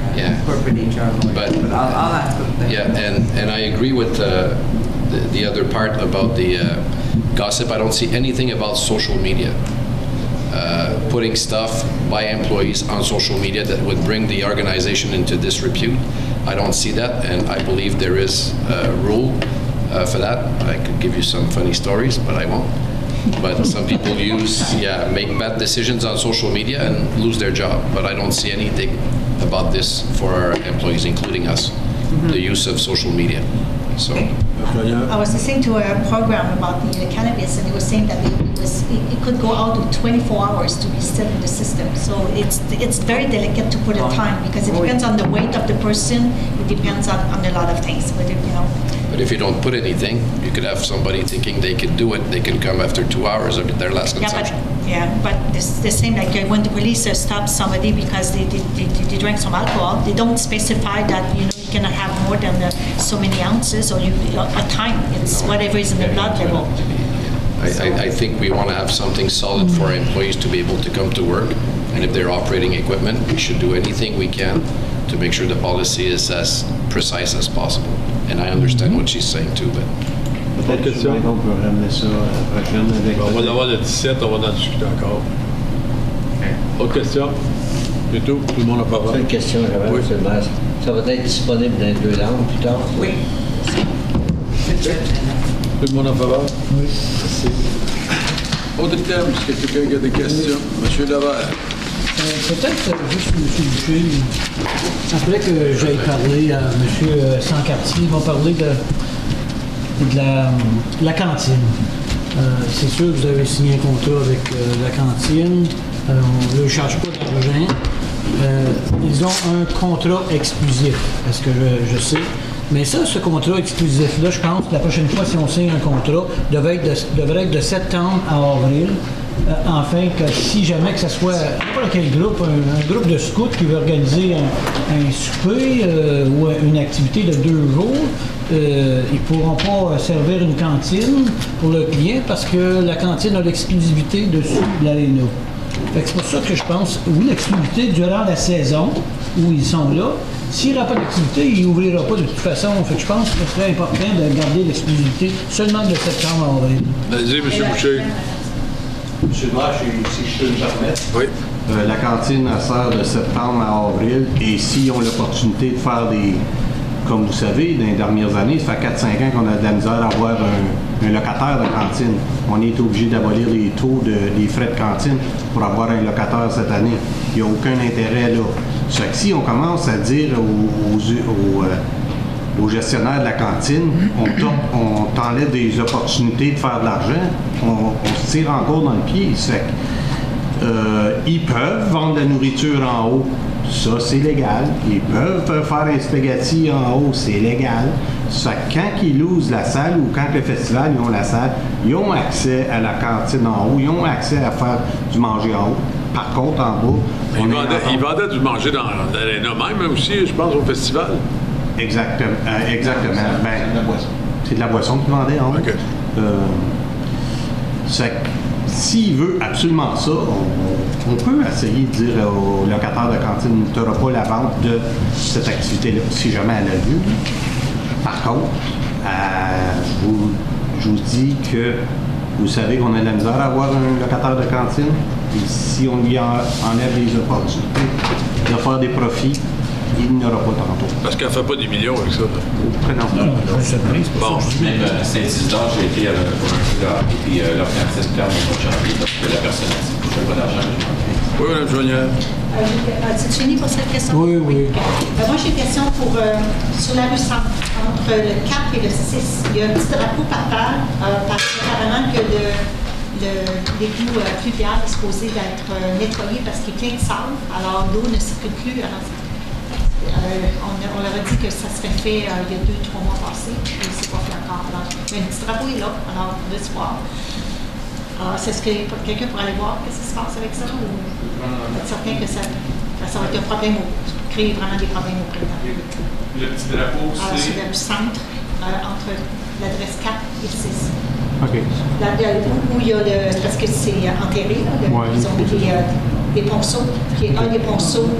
corporate HR lawyer. But I'll ask them. Yeah, and I agree with the other part about the gossip. I don't see anything about social media. Putting stuff by employees on social media that would bring the organization into disrepute. I don't see that, and I believe there is a rule for that. I could give you some funny stories, but I won't. But some people make bad decisions on social media and lose their job. But I don't see anything about this for our employees, including us, the use of social media. So. I was listening to a program about the cannabis, and it was saying that it could go out to 24 hours to be still in the system. So it's very delicate to put a time, because it depends on the weight of the person. It depends on a lot of things. But if you don't put anything, you could have somebody thinking they can do it. They can come after 2 hours of their last consumption. But it's the same like when the police stops somebody because they drank some alcohol. They don't specify that you cannot have more than so many ounces or a time. It's whatever is in the blood level. I think we want to have something solid for our employees to be able to come to work. And if they're operating equipment, we should do anything we can to make sure the policy is as precise as possible. And I understand what she's saying too, but... Peut-être qu'on peut ramener ça prochaine avec... On va l'avoir le 17, on va en discuter encore. Autre question? C'est tout? Tout le monde a parlé? C'est une question, j'avais, M. le maire. Ça va être disponible dans les 2 langues plus tard? Oui. Tout le monde en faveur? Oui. Merci. Autre thème, est-ce que quelqu'un a des questions? Monsieur Laval. Peut-être juste M. Boucher. Après que j'aille parler à M. Sancartier, il va parler de la cantine. C'est sûr que vous avez signé un contrat avec la cantine. On ne leur charge pas d'argent. Ils ont un contrat exclusif, est-ce que je sais. Mais ça, ce contrat exclusif-là, je pense que la prochaine fois, si on signe un contrat, devrait être de septembre à avril, afin que si jamais que ce soit n'importe quel groupe, un groupe de scouts qui veut organiser un souper ou une activité de 2 jours, ils ne pourront pas servir une cantine pour le client parce que la cantine a l'exclusivité dessus de l'aréna. C'est pour ça que je pense, oui, l'exclusivité durant la saison où ils sont là. S'il n'y aura pas d'activité, il n'ouvrira pas de toute façon. Fait que je pense que ce serait important de garder l'exclusivité seulement de septembre à avril. Vas-y, M. Boucher. Monsieur le maire, si je peux me permettre. Oui. La cantine, elle sert de septembre à avril. Et s'ils ont l'opportunité de faire comme vous savez, dans les dernières années, ça fait 4-5 ans qu'on a de la misère à avoir un locataire de cantine. On est obligé d'abolir les taux des frais de cantine pour avoir un locataire cette année. Il n'y a aucun intérêt là. Ça fait que si on commence à dire aux gestionnaires de la cantine, on t'enlève des opportunités de faire de l'argent, on se tire encore dans le pied. Ça fait Ils peuvent vendre de la nourriture en haut, ça c'est légal. Ils peuvent faire un spaghetti en haut, c'est légal. Ça, quand ils louent la salle ou quand le festival ils ont la salle, ils ont accès à la cantine en haut, ils ont accès à faire du manger en haut. Par contre, en bas, Ils vendaient du manger dans l'aréna même aussi, je pense, au festival. Exactement. C'est de la boisson qu'ils vendaient en haut. OK. S'il veut absolument ça, on peut essayer de dire au locataire de cantine, tu n'auras pas la vente de cette activité-là, si jamais elle a lieu. Par contre, je vous dis que vous savez qu'on a de la misère à avoir un locataire de cantine. Et si on lui enlève les opportunités de faire des profits, il n'aura pas tantôt. Parce qu'elle ne fait pas des millions avec ça. Non. Bon. Même Saint-Isidore, j'ai été pour un cigar, et puis l'organisme ferme n'est pas changé parce que la personne a dit que je n'ai pas d'argent. Oui, Mme Joignard. As-tu fini pour cette question? Oui. Moi, j'ai une question sur la rue Centre, entre le 4 et le 6. Il y a un petit drapeau par terre, parce qu'apparemment que l'égout fluvial est supposé d'être nettoyé parce qu'il est plein de sable. Alors, l'eau ne circule plus. Alors, on leur a dit que ça serait fait il y a 2-3 mois passés, et c'est pas fait encore. Alors, le petit drapeau est là, alors de se voir. Est-ce que quelqu'un pourrait aller voir ce qui se passe avec ça, ou être certain que ça va être un problème, créer vraiment des problèmes au printemps? Le petit drapeau, c'est le centre, entre l'adresse 4 et 6. OK. Où il y a parce que c'est enterré, là, ils ont mis des ponceaux, puis un des ponceaux,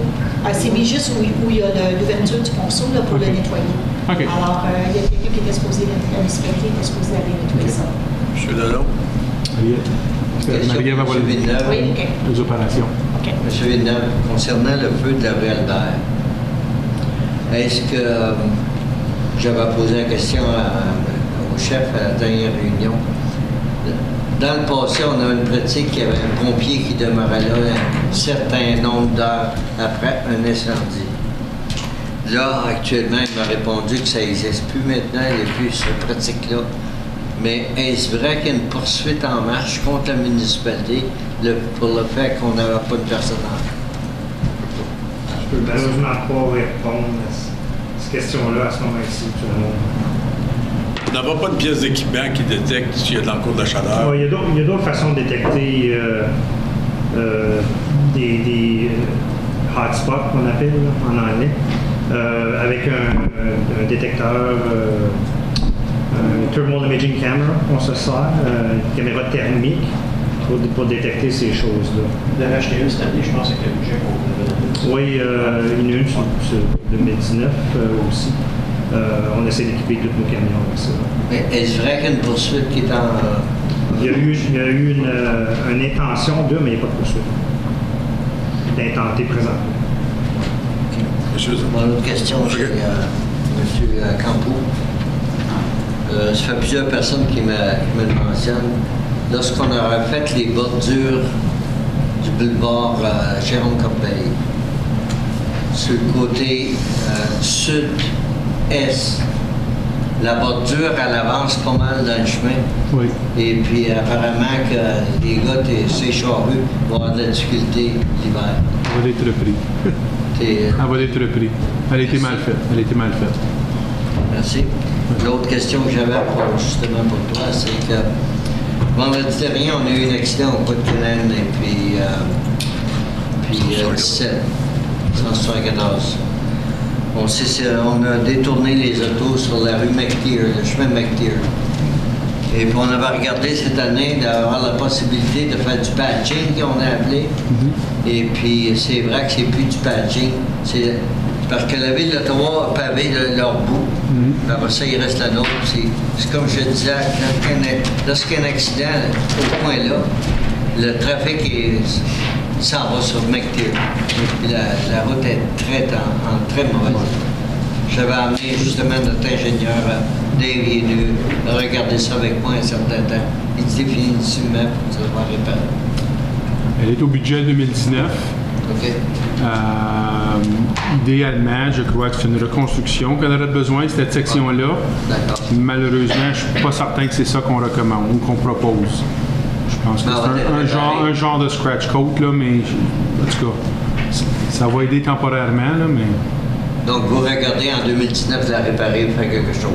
c'est mis juste où il y a l'ouverture du ponceau là, pour le nettoyer. OK. Alors, il y a quelqu'un qui était supposé, la municipalité était supposée aller nettoyer ça. M. Lalonde. Marie-Ève va voir les opérations. M. Villeneuve, concernant le feu de la rue Albert, est-ce que j'avais posé la question au chef à la dernière réunion? Dans le passé, on a une pratique qu'il y avait un pompier qui demeurait là un certain nombre d'heures après un incendie. Là, actuellement, il m'a répondu que ça n'existe plus maintenant, il n'y a plus cette pratique-là. Mais est-ce vrai qu'il y a une poursuite en marche contre la municipalité pour le fait qu'on n'avait pas de personnel? Je peux malheureusement pas répondre à cette question-là à ce moment-ci. On n'a pas de pièce d'équipement qui détecte s'il y a de l'encours de la chaleur. Il y a d'autres façons de détecter des hotspots qu'on appelle là, en anglais, avec un détecteur, un thermal imaging camera, on se sert, une caméra thermique pour détecter ces choses-là. Vous avez acheté une cette année, je pense, avec le budget qu'on vous avait donné. Oui, une sur 2019 aussi. On essaie d'équiper tous nos camions avec ça. Mais est-ce vrai qu'il y a une poursuite qui est en... Il y a eu une intention d'eux, mais il n'y a pas de poursuite. D'intenté présentement. Mon autre question, c'est M. Campo. Ça fait plusieurs personnes qui me le mentionnent. Lorsqu'on aura fait les bordures du boulevard Jérôme Corbeil, sur le côté sud-est, la bordure, elle avance pas mal dans le chemin. Oui. Et puis, apparemment, que les gars, ces charrues vont avoir de la difficulté l'hiver. Elle va être repris. Elle va être repris. Elle a été mal faite. Merci. L'autre question que j'avais justement pour toi, c'est que vendredi dernier, on a eu un accident au Bois de Canaan et puis 17, 174. On a détourné les autos sur la rue McTeer, le chemin McTeer. Et puis on avait regardé cette année d'avoir la possibilité de faire du patching, qu'on a appelé. Et puis c'est vrai que c'est plus du patching. C'est parce que la ville d'Ottawa a pavé leur bout. Après ça, il reste la nôtre. C'est comme je disais, lorsqu'il y a un accident au point là, le trafic s'en va sur McTeer. Puis la route est en très mauvaise. J'avais amené justement notre ingénieur, Dave, il est venu regarder ça avec moi un certain temps. Il dit définitivement pour que ça va réparer. Elle est au budget 2019. OK. Idéalement, je crois que c'est une reconstruction qu'on aurait besoin, cette section-là. D'accord. Malheureusement, je ne suis pas certain que c'est ça qu'on recommande ou qu'on propose. Je pense que c'est un genre de scratch coat, là, mais en tout cas, ça va aider temporairement, là, mais... Donc, vous regardez en 2019 de la réparer ou faire quelque chose?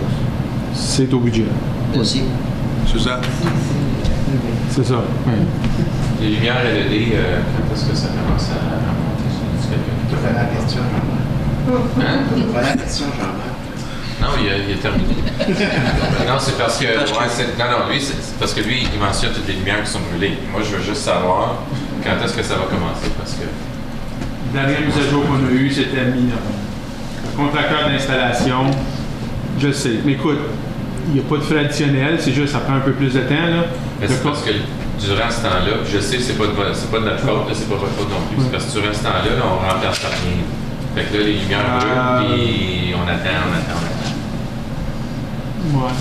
C'est au budget. Merci. Suzanne? C'est ça, oui. Les lumières LED, quand est-ce que ça commence à monter sur quelqu'un? Tu fais la question, Jean-Marc. Hein? Tu fais la question, Jean-Marc. Non, il est terminé. Non, c'est parce que... lui, c'est parce que lui, il mentionne toutes les lumières qui sont brûlées. Moi, je veux juste savoir quand est-ce que ça va commencer, parce que... La dernière mise à jour qu'on a eue, c'était mi-novembre. Le contracteur d'installation, je sais. Mais écoute, il n'y a pas de frais additionnels, c'est juste ça prend un peu plus de temps. Là. Mais c'est parce que durant ce temps-là, je sais que c'est pas de notre faute, là, c'est pas votre faute non plus, c'est parce que durant ce temps-là, là, on remplace par rien. Fait que là, les lumières brûlent, puis on attend. Ouais.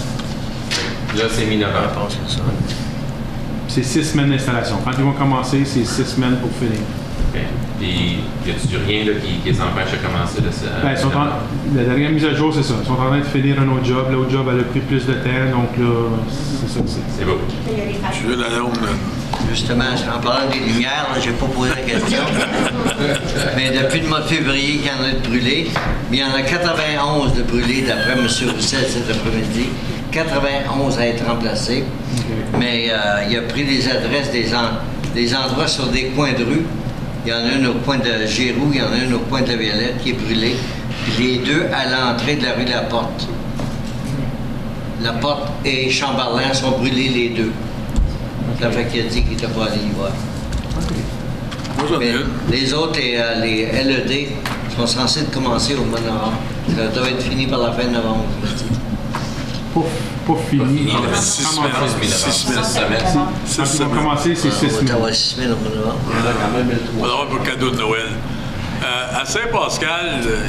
Là, c'est mi-novembre. C'est 6 semaines d'installation. Quand ils vont commencer, c'est 6 semaines pour finir. OK. Puis, y a-tu rien là, qui les empêche de commencer de ça? La dernière mise à jour, c'est ça. Ils sont en train de finir un autre job. L'autre job, elle a pris plus de temps, donc là, c'est ça que c'est. C'est beau. Je veux la norme. Justement, en parlant des lumières, je n'ai pas posé la question. Mais depuis le mois de février, il y en a de brûlés. Mais il y en a 91 de brûlés, d'après M. Roussel cet après-midi. 91 à être remplacés. Okay. Mais il a pris les adresses des endroits sur des coins de rue. Il y en a une au coin de Giroux, il y en a une au coin de la Violette qui est brûlée. Puis les deux à l'entrée de la rue La Porte. La Porte et Chamberlain sont brûlés les deux. Ça fait qu'il a dit qu'il n'était pas allé y voir. Mais les autres, les LED, sont censés commencer au mois de novembre. Ça doit être fini par la fin de novembre, je me dis. Pas fini. 6 semaines. 6 semaines. Quand ils vont commencer, c'est 6 semaines. Ça va 6 semaines au mois de novembre. On va avoir un cadeau de Noël. À Saint-Pascal,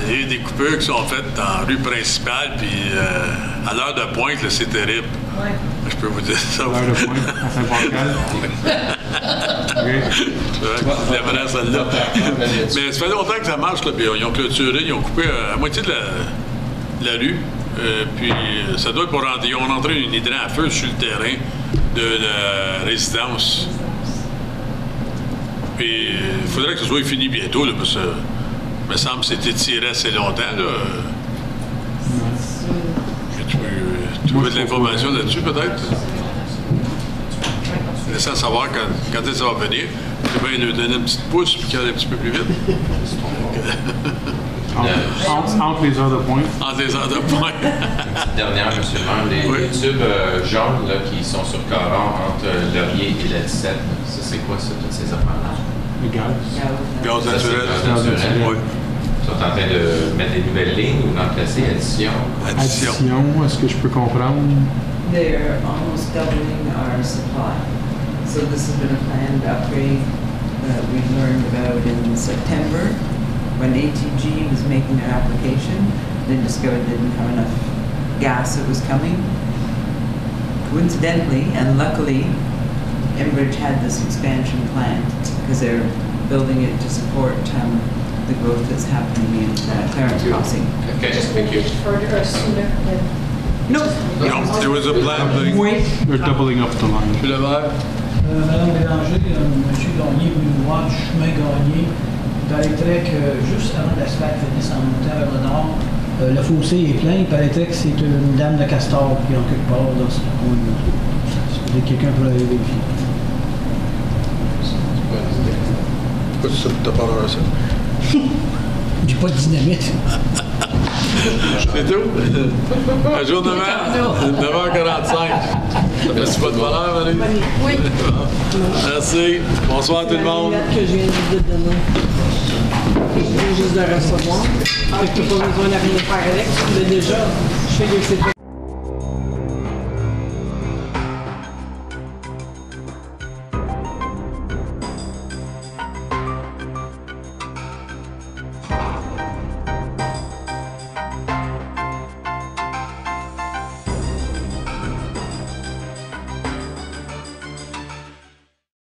il y a eu des coupures qui sont faites dans la rue principale, puis à l'heure de pointe, là, c'est terrible. Ouais. Je peux vous dire ça. À l'heure de pointe, à Saint-Pascal. C'est vrai, celle-là. Mais ça fait longtemps que ça marche, là, puis ils ont clôturé, ils ont coupé à moitié de la rue. Puis ça doit être pour rentrer. Ils ont entré une hydrant à feu sur le terrain de la résidence. Puis il faudrait que ce soit fini bientôt, là, parce que il me semble que c'était tiré assez longtemps. Là. Tu veux de l'information là-dessus, peut-être? Laissant savoir quand est-ce que ça va venir. Je vais lui donner une petite pouce puis qu'il aille un petit peu plus vite. Entre les heures de pointe. Entre les heures de pointe. Petite dernière, M. le maire, les tubes jaunes là, qui sont sur Caron entre Laurier et la 17, ça c'est quoi ça, toutes ces affaires-là? Le gaz. Gaz naturel. Oui. Ils sont en train de mettre des nouvelles lignes ou remplacer addition? Addition, est-ce que je peux comprendre? They're almost doubling our supply. So this has been a planned upgrade that we learned about in September. When ATG was making their application, they discovered they didn't have enough gas that was coming. Coincidentally, and luckily, Enbridge had this expansion plan because they're building it to support the growth that's happening in Clarence Crossing. Okay, thank you. No. No, there was a plan thing. They're doubling up the line. Puis le maire? Madame Bélanger, M. Gagné, vous nous voir du chemin Gagné. Il paraîtrait que juste avant que l'asphalte finisse en montant vers le nord, le fossé est plein. Il paraîtrait que c'est une dame de castor qui est en quelque part dans ce coin-là. Peut-être quelqu'un peut aller vérifier. Pourquoi tu t'as pas l'air à ça? J'ai pas de dynamite. C'est tout? Un jour de mer, 9h45. Ça fait pas de valeur, Marie? Oui. Merci. Bonsoir tout le monde. Que je viens de te donner. Je viens juste de recevoir. Fait que tu n'as pas besoin de rien faire avec. Tu l'as déjà. Je fais des